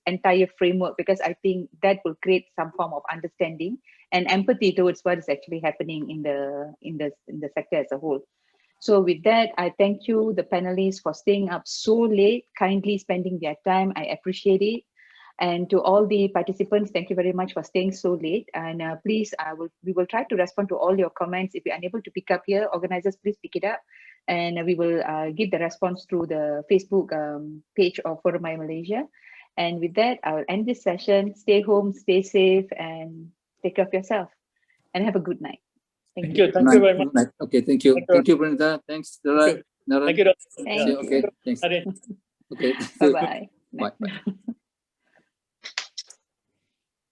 entire framework, because I think that will create some form of understanding and empathy towards what is actually happening in the sector as a whole. So with that, I thank you, the panelists, for staying up so late, kindly spending their time. I appreciate it. And to all the participants, thank you very much for staying so late. And please, we will try to respond to all your comments. If you're unable to pick up here, organizers, please pick it up. And we will give the response through the Facebook page of Forum Maya Malaysia. And with that, I'll end this session. Stay home, stay safe, and take care of yourself. And have a good night. Thank you. Thank you very much. Okay, thank you. Thank you, Pranita. Thanks, Naren. Thank you. Okay, thanks. Okay. Bye-bye. Bye.